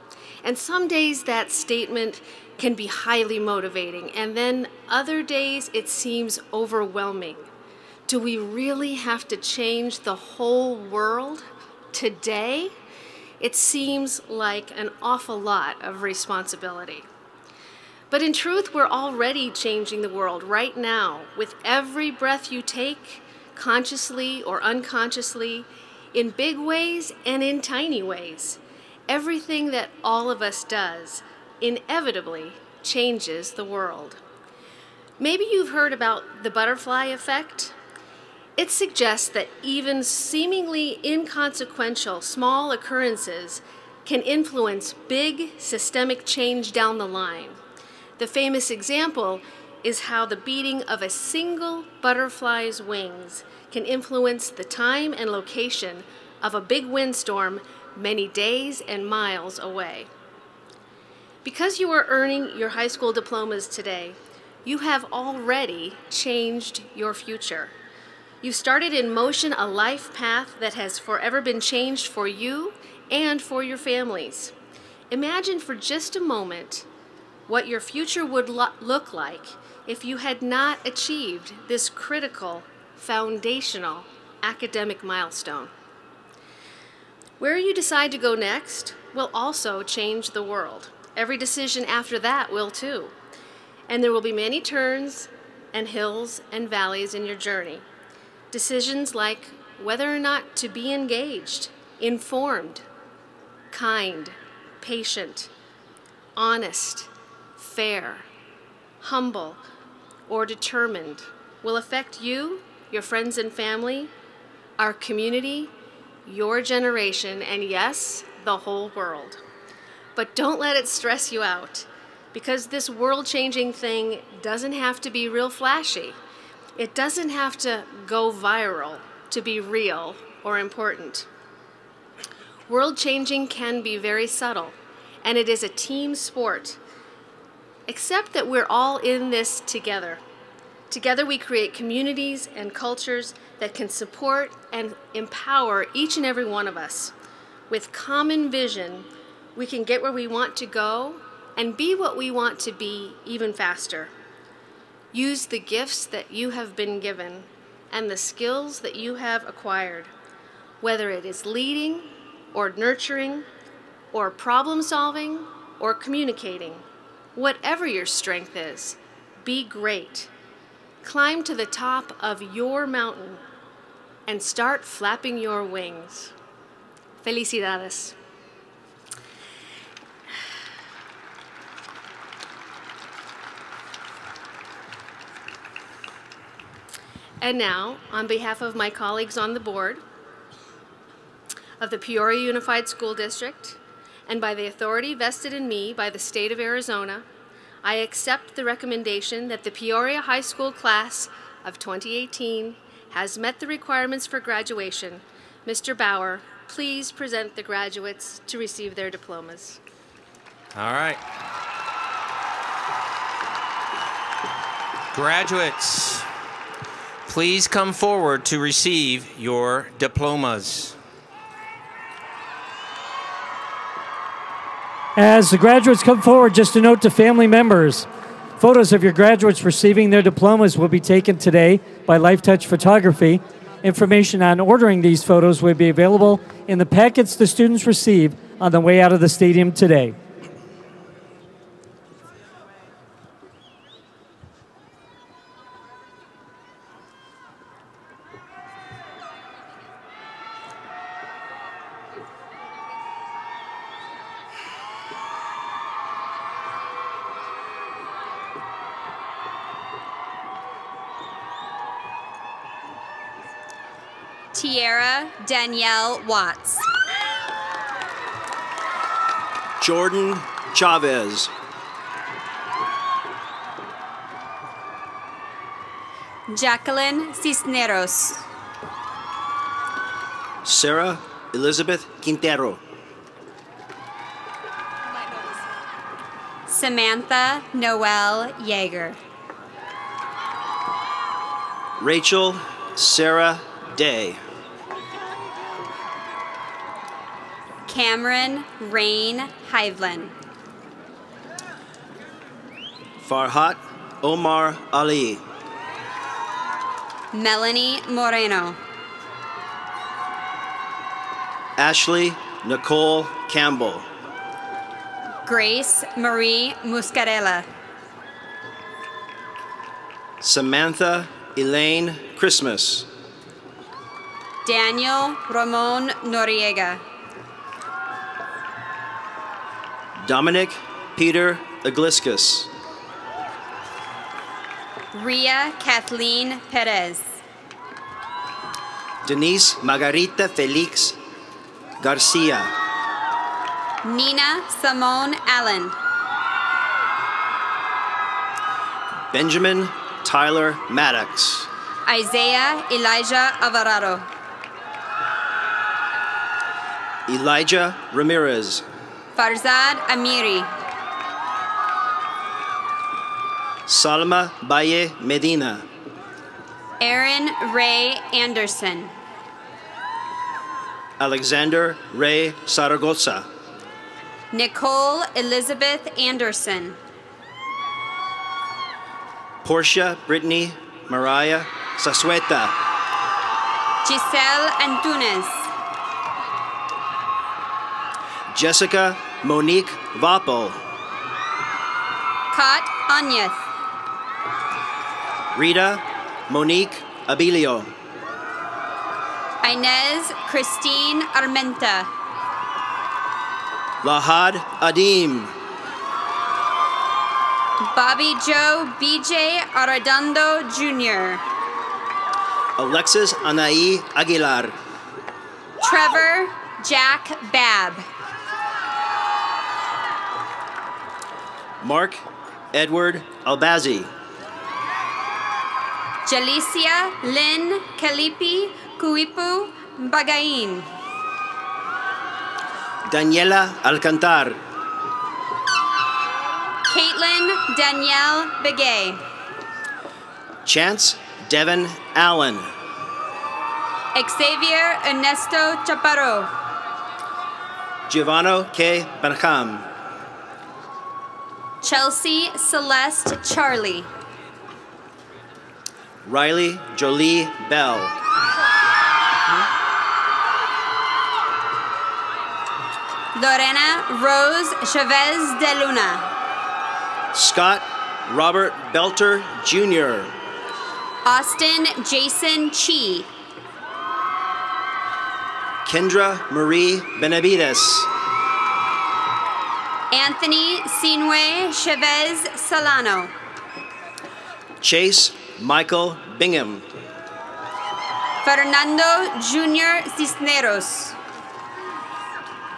And some days that statement can be highly motivating, and then other days it seems overwhelming. Do we really have to change the whole world today? It seems like an awful lot of responsibility. But in truth, we're already changing the world right now with every breath you take, consciously or unconsciously, in big ways and in tiny ways. Everything that all of us does inevitably changes the world. Maybe you've heard about the butterfly effect. It suggests that even seemingly inconsequential small occurrences can influence big systemic change down the line. The famous example is how the beating of a single butterfly's wings can influence the time and location of a big windstorm many days and miles away. Because you are earning your high school diplomas today, you have already changed your future. You've started in motion a life path that has forever been changed for you and for your families. Imagine for just a moment what your future would look like if you had not achieved this critical, foundational academic milestone. Where you decide to go next will also change the world. Every decision after that will too. And there will be many turns and hills and valleys in your journey. Decisions like whether or not to be engaged, informed, kind, patient, honest, fair, humble, or determined will affect you, your friends and family, our community, your generation, and yes, the whole world. But don't let it stress you out, because this world-changing thing doesn't have to be real flashy. It doesn't have to go viral to be real or important. World-changing can be very subtle, and it is a team sport, except that we're all in this together. Together we create communities and cultures that can support and empower each and every one of us. With common vision, we can get where we want to go and be what we want to be even faster. Use the gifts that you have been given and the skills that you have acquired, whether it is leading or nurturing or problem solving or communicating. Whatever your strength is, be great. Climb to the top of your mountain and start flapping your wings. Felicidades. And now, on behalf of my colleagues on the board of the Peoria Unified School District, and by the authority vested in me by the state of Arizona, I accept the recommendation that the Peoria High School class of 2018 has met the requirements for graduation. Mr. Bauer, please present the graduates to receive their diplomas. All right. Graduates, please come forward to receive your diplomas. As the graduates come forward, just a note to family members, photos of your graduates receiving their diplomas will be taken today by LifeTouch Photography. Information on ordering these photos will be available in the packets the students receive on the way out of the stadium today. Tiara Danielle Watts. Jordan Chavez. Jacqueline Cisneros. Sarah Elizabeth Quintero. Samantha Noel Jaeger. Rachel Sarah Day. Cameron Rain Hivlin. Farhat Omar Ali. Melanie Moreno. Ashley Nicole Campbell. Grace Marie Muscarella. Samantha Elaine Christmas. Daniel Ramon Noriega. Dominic Peter Igliscus. Ria Kathleen Perez. Denise Margarita Felix Garcia. Nina Simone Allen. Benjamin Tyler Maddox. Isaiah Elijah Alvarado. Elijah Ramirez. Farzad Amiri. Salma Baye Medina. Aaron Ray Anderson. Alexander Ray Zaragoza. Nicole Elizabeth Anderson. Portia Brittany Mariah Sasueta. Giselle Antunes. Jessica Monique Vapo. Kat Anyeth. Rita Monique Abilio. Inez Christine Armenta. Lahad Adim. Bobby Joe BJ Arredondo Jr. Alexis Anaí Aguilar. Trevor Jack Babb. Mark Edward Albazi. Jalicia Lynn Kalipi Kuipu Bagain. Daniela Alcantar. Caitlin Danielle Begay. Chance Devin Allen. Xavier Ernesto Chaparro. Giovanno K. Benham. Chelsea Celeste Charlie. Riley Jolie Bell. Lorena Rose Chavez de Luna. Scott Robert Belter Jr. Austin Jason Chi. Kendra Marie Benavides. Anthony Sinwe Chavez Solano. Chase Michael Bingham. Fernando Jr. Cisneros.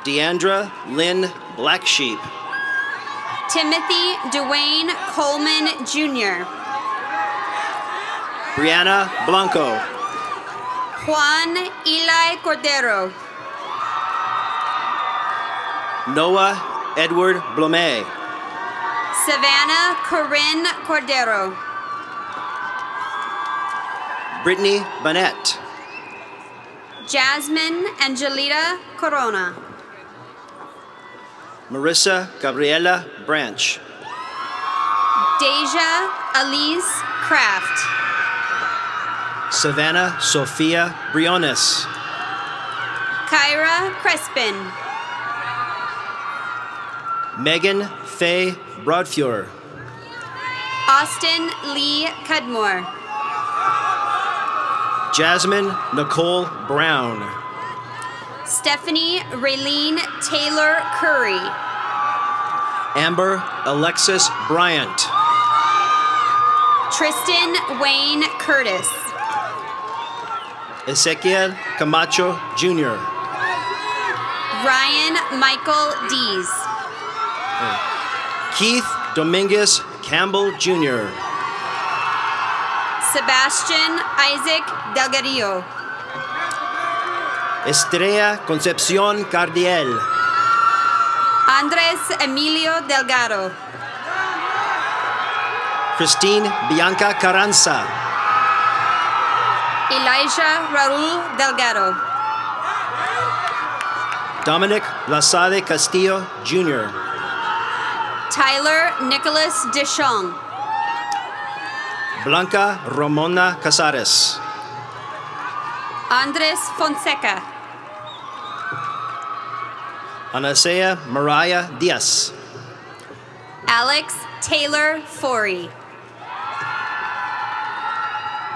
Deandra Lynn Blacksheep. Timothy Dwayne Coleman Jr. Brianna Blanco. Juan Eli Cordero. Noah Edward Blome. Savannah Corinne Cordero. Brittany Burnett. Jasmine Angelita Corona. Marissa Gabriela Branch. Deja Elise Kraft. Savannah Sophia Briones. Kyra Crespin. Megan Faye Broadfure. Austin Lee Cudmore. Jasmine Nicole Brown. Stephanie Raylene Taylor Curry. Amber Alexis Bryant. Tristan Wayne Curtis. Ezequiel Camacho Jr. Ryan Michael Dees. Keith Dominguez Campbell Jr. Sebastian Isaac Delgadillo. Estrella Concepcion Cardiel. Andres Emilio Delgado. Christine Bianca Carranza. Elijah Raul Delgado. Dominic Lasade Castillo, Jr. Tyler Nicholas Deschong. Blanca Ramona Casares. Andres Fonseca. Anasea Mariah Diaz. Alex Taylor Forey.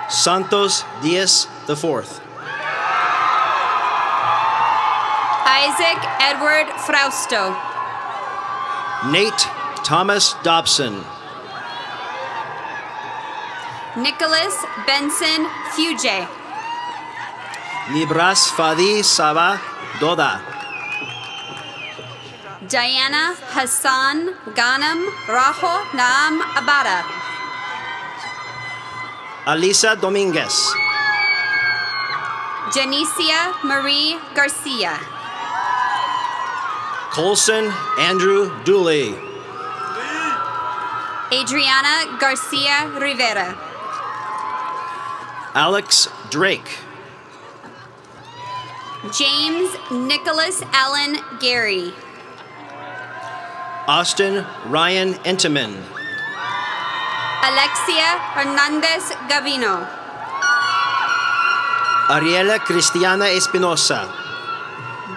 Santos Diaz IV. Isaac Edward Frausto. Nate Thomas Dobson. Nicholas Benson Fuje. Nibras Fadi Saba Doda. Diana Hassan Ghanem Rajo Naam Abada. Alisa Dominguez. Janicia Marie Garcia. Colson Andrew Dooley. Adriana Garcia Rivera. Alex Drake. James Nicholas Allen Gary. Austin Ryan Enteman. Alexia Hernandez Gavino. Ariela Cristiana Espinosa.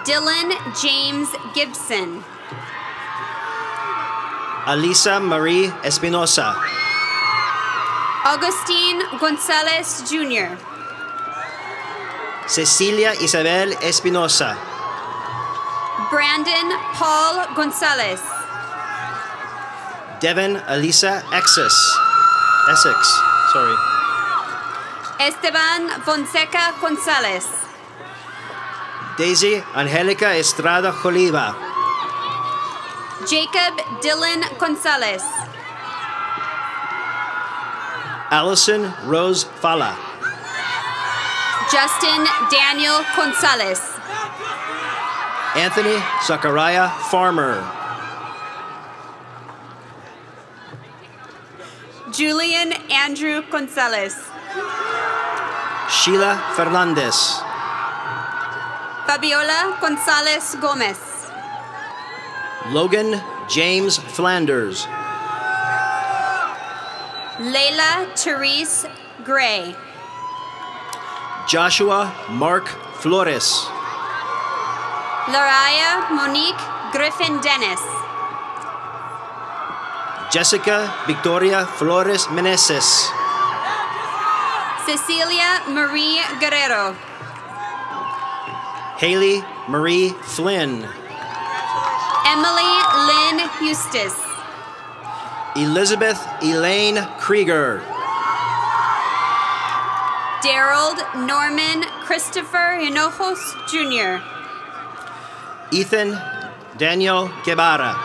Dylan James Gibson. Alisa Marie Espinosa. Augustine Gonzalez Jr. Cecilia Isabel Espinosa. Brandon Paul Gonzalez. Devin Alisa Essex. Esteban Fonseca Gonzalez. Daisy Angelica Estrada Joliva. Jacob Dylan Gonzalez. Allison Rose Fala. Justin Daniel Gonzalez. Anthony Zachariah Farmer. Julian Andrew Gonzalez. Sheila Fernandez. Fabiola Gonzalez Gomez. Logan James Flanders. Layla Therese Gray. Joshua Mark Flores. Lariah Monique Griffin Dennis. Jessica Victoria Flores Meneses. Cecilia Marie Guerrero. Haley Marie Flynn. Emily Lynn Eustace. Elizabeth Elaine Krieger. Daryl Norman Christopher Hinojos Jr. Ethan Daniel Guevara.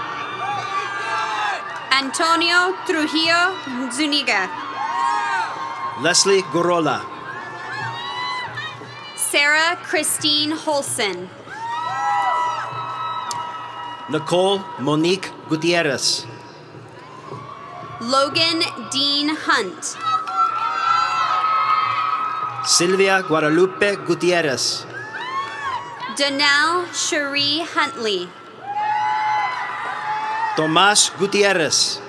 Antonio Trujillo Zuniga. Leslie Gorola. Sarah Christine Holson. Nicole Monique Gutierrez. Logan Dean Hunt. Sylvia Guadalupe Gutierrez. Donnell Cherie Huntley. Tomas Gutierrez.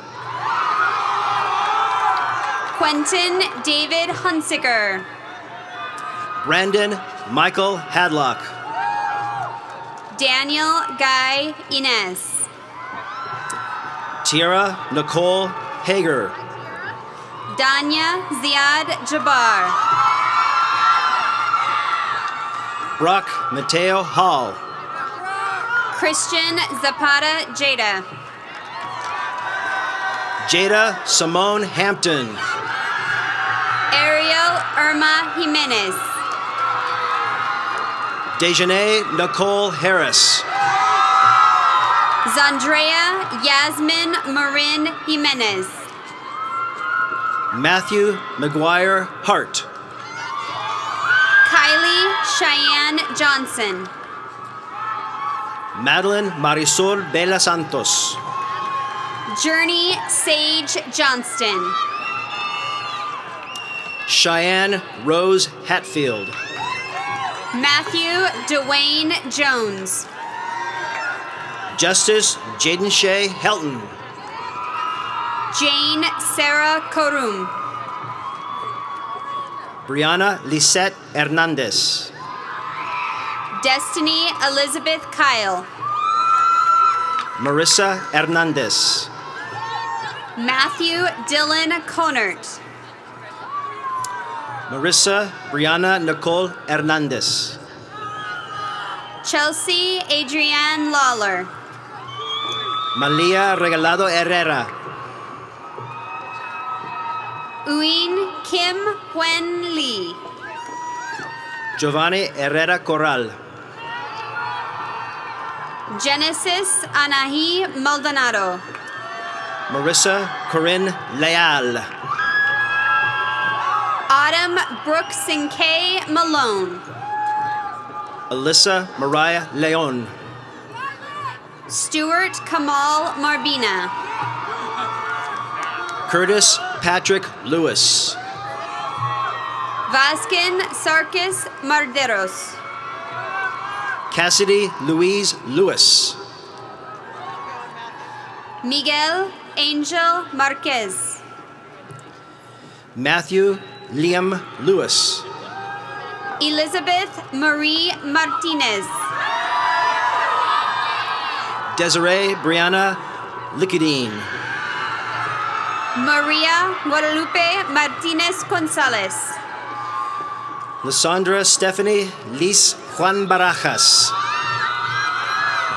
Quentin David Hunsiker. Brandon Michael Hadlock. Daniel Guy Inez. Tierra Nicole Hager. Danya Ziad Jabbar. Brock Mateo Hall. Christian Zapata Jada. Jada Simone Hampton. Ariel Irma Jimenez. Dejanay Nicole Harris. Zandrea Yasmin Marin Jimenez. Matthew McGuire Hart. Kylie Cheyenne Johnson. Madeline Marisol Bela Santos. Journey Sage Johnston. Cheyenne Rose Hatfield. Matthew Dwayne Jones. Justice Jaden Shea Helton. Jane Sarah Korum. Brianna Lisette Hernandez. Destiny Elizabeth Kyle. Marissa Hernandez. Matthew Dylan Conert. Marissa Brianna Nicole Hernandez. Chelsea Adrienne Lawler. Malia Regalado Herrera. Uin Kim Huen Lee. Giovanni Herrera Corral. Genesis Anahi Maldonado. Marissa Corinne Leal. Autumn Brooke Sinkay Malone. Alyssa Mariah Leon. Stuart Kamal Marbina. Curtis Patrick Lewis. Vaskin Sarkis Marderos. Cassidy Louise Lewis. Miguel Angel Marquez. Matthew Liam Lewis. Elizabeth Marie Martinez. Desiree Brianna Liquidine. Maria Guadalupe Martinez Gonzalez. Lysandra Stephanie Liz Juan Barajas.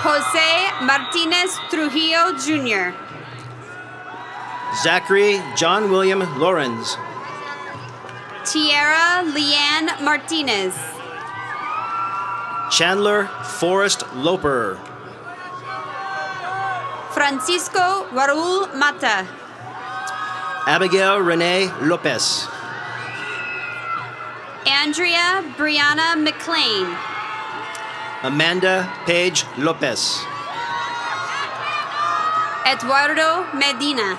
Jose Martinez Trujillo Jr. Zachary John William Lorenz. Tierra Leanne Martinez. Chandler Forrest Loper. Francisco Raul Mata. Abigail Renee Lopez. Andrea Brianna McLean. Amanda Page Lopez. Eduardo Medina.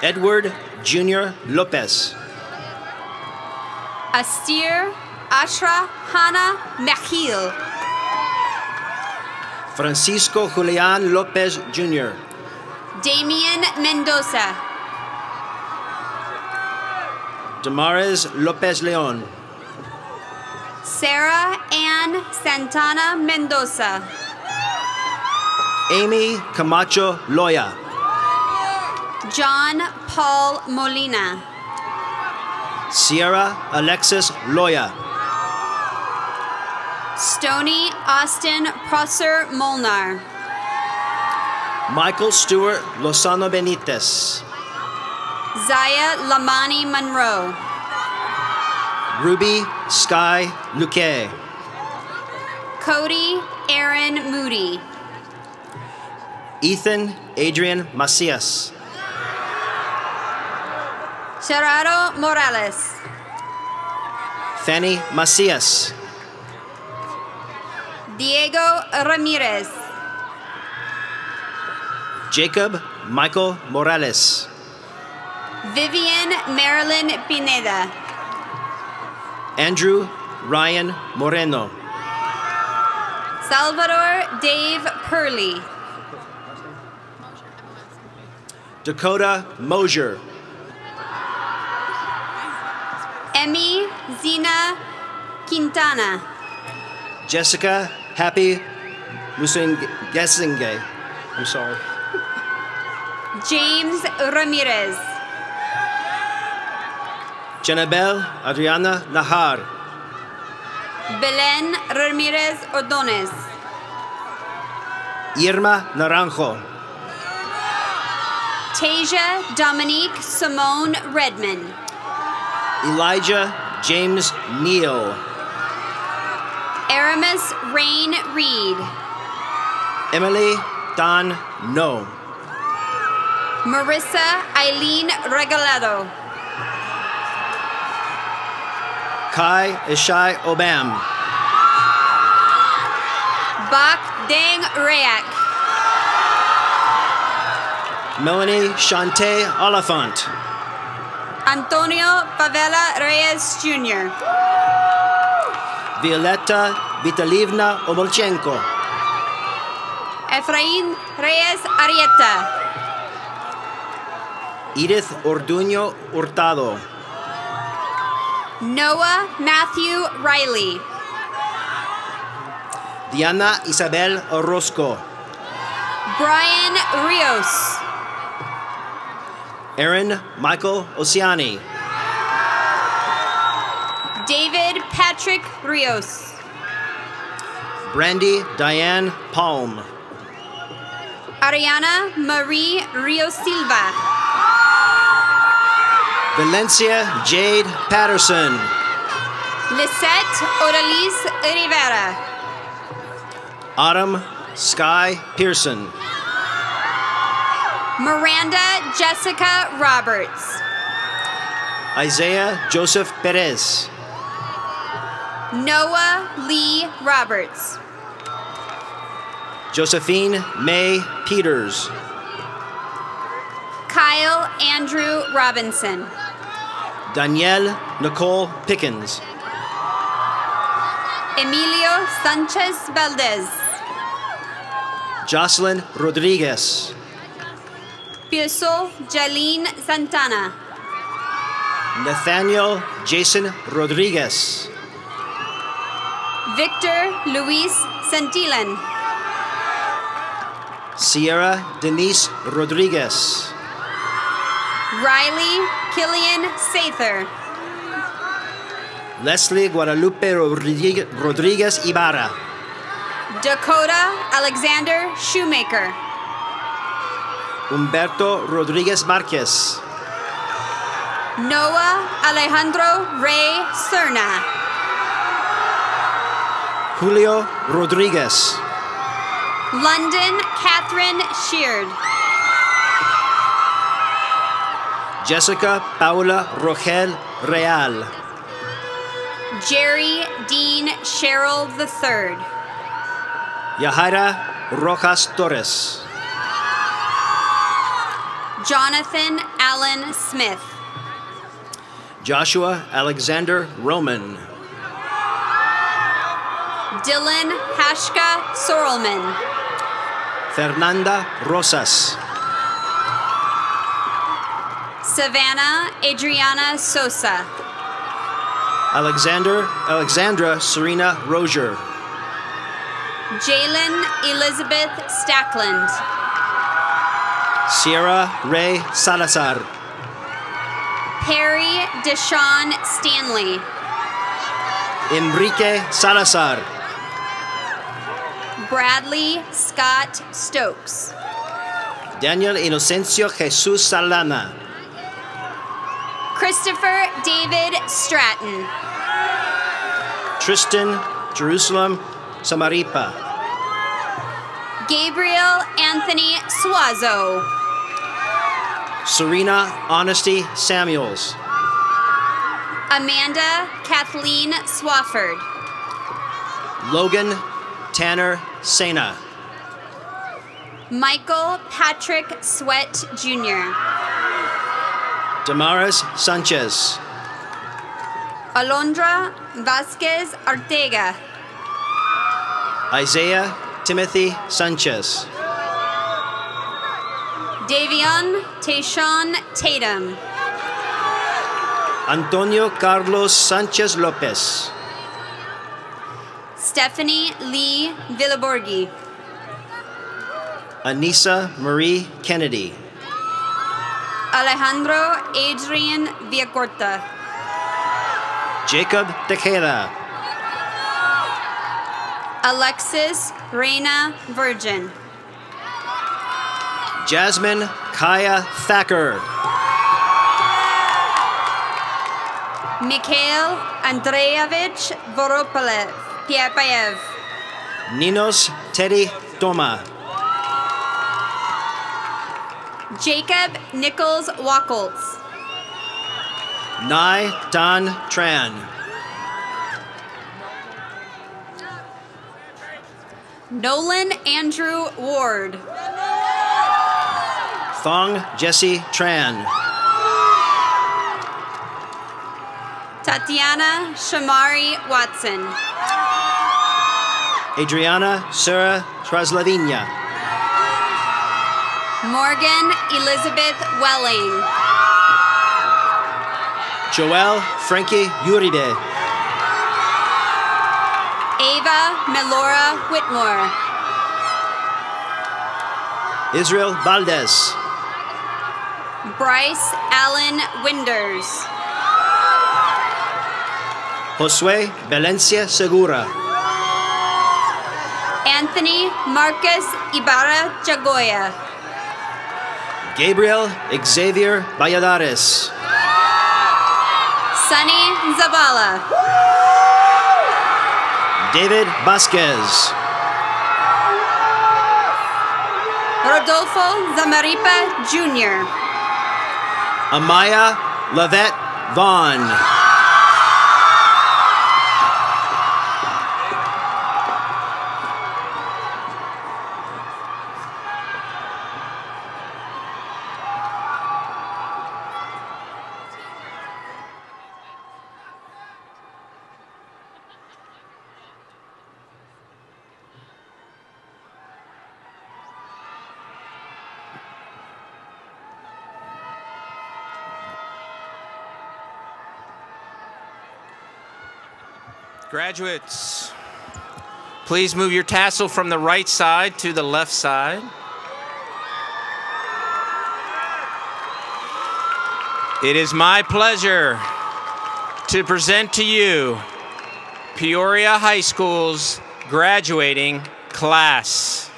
Edward Jr. Lopez. Astir Ashra Hana Mejil. Francisco Julian Lopez Jr. Damian Mendoza. Damares Lopez Leon. Sarah Ann Santana Mendoza. Amy Camacho Loya. John Paul Molina. Sierra Alexis Loya. Stony Austin Prosser Molnar. Michael Stewart Lozano Benitez. Zaya Lamani Monroe. Ruby Sky Luque. Cody Aaron Moody. Ethan Adrian Macias. Gerardo Morales. Fanny Macias. Diego Ramirez. Jacob Michael Morales. Vivian Marilyn Pineda. Andrew Ryan Moreno. Salvador Dave Purley. Dakota Mosier. Emmy Zina Quintana. Jessica Happy Musingesinge. I'm sorry. James Ramirez. Janabel Adriana Nahar. Belen Ramirez Ordonez. Irma Naranjo. Tasia Dominique Simone Redman. Elijah James Neal. Aramis Rain Reed. Emily Don No. Marissa Eileen Regalado. Kai Ishai Obam. Bak Deng Rayak. Melanie Shante Oliphant. Antonio Favela Reyes Jr. Violetta Vitalivna Omolchenko. Efraín Reyes Arieta. Edith Orduño Hurtado. Noah Matthew Riley. Diana Isabel Orozco. Brian Rios. Aaron Michael Oceani. David Patrick Rios. Brandy Diane Palm. Ariana Marie Rios Silva. Valencia Jade Patterson. Lisette Odalise Rivera. Autumn Sky Pearson. Miranda Jessica Roberts. Isaiah Joseph Perez. Noah Lee Roberts. Josephine May Peters. Kyle Andrew Robinson. Danielle Nicole Pickens. Emilio Sanchez Valdez. Jocelyn Rodriguez. Pioso Jaline Santana. Nathaniel Jason Rodriguez. Victor Luis Santillan. Sierra Denise Rodriguez. Riley Killian Sather. Leslie Guadalupe Rodriguez Ibarra. Dakota Alexander Shoemaker. Humberto Rodriguez Marquez. Noah Alejandro Rey Serna. Julio Rodriguez. London Catherine Sheard. Jessica Paula Rogel Real. Jerry Dean Sherrill III. Yahaira Rojas Torres. Jonathan Allen Smith. Joshua Alexander Roman. Dylan Hashka Sorrelman. Fernanda Rosas. Savannah Adriana Sosa. Alexandra Serena Rozier. Jalen Elizabeth Stackland. Sierra Ray Salazar. Perry Deshawn Stanley. Enrique Salazar. Bradley Scott Stokes. Daniel Inocencio Jesus Salana. Christopher David Stratton. Tristan Jerusalem Samaripa. Gabriel Anthony Suazo. Serena Honesty Samuels. Amanda Kathleen Swafford. Logan Tanner Sena. Michael Patrick Sweat Jr. Damaris Sanchez. Alondra Vasquez Arteaga. Isaiah Timothy Sanchez. Davion Tayshawn Tatum. Antonio Carlos Sanchez Lopez. Stephanie Lee Villaborgi. Anissa Marie Kennedy. Alejandro Adrian Villacorta. Jacob Tejeda. Alexis Reina Virgin. Jasmine Kaya Thacker. Mikhail Andreevich Piapayev. Ninos Teddy Toma. Jacob Nichols Wacholtz. Nai Dan Tran. Nolan Andrew Ward. Thong Jesse Tran. Tatiana Shamari Watson. Adriana Sura Traslavinia. Morgan Elizabeth Welling. Joel Frankie Yuride. Ava Melora Whitmore. Israel Valdez. Bryce Allen Winders. Josue Valencia Segura. Anthony Marcus Ibarra Chagoya. Gabriel Xavier Valladares. Sunny Zavala. David Vasquez. Rodolfo Zamaripa Jr. Amaya Lavette Vaughn. Graduates, please move your tassel from the right side to the left side. It is my pleasure to present to you Peoria High School's graduating class.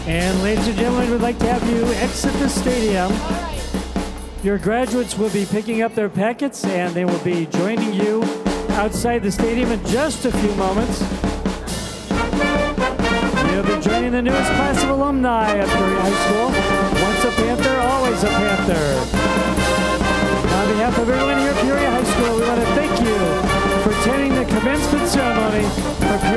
And ladies and gentlemen, we'd like to have you exit the stadium. Your graduates will be picking up their packets and they will be joining you outside the stadium in just a few moments. You'll be joining the newest class of alumni of Peoria High School. Once a Panther, always a Panther. On behalf of everyone here at Peoria High School, we want to thank you for attending the commencement ceremony for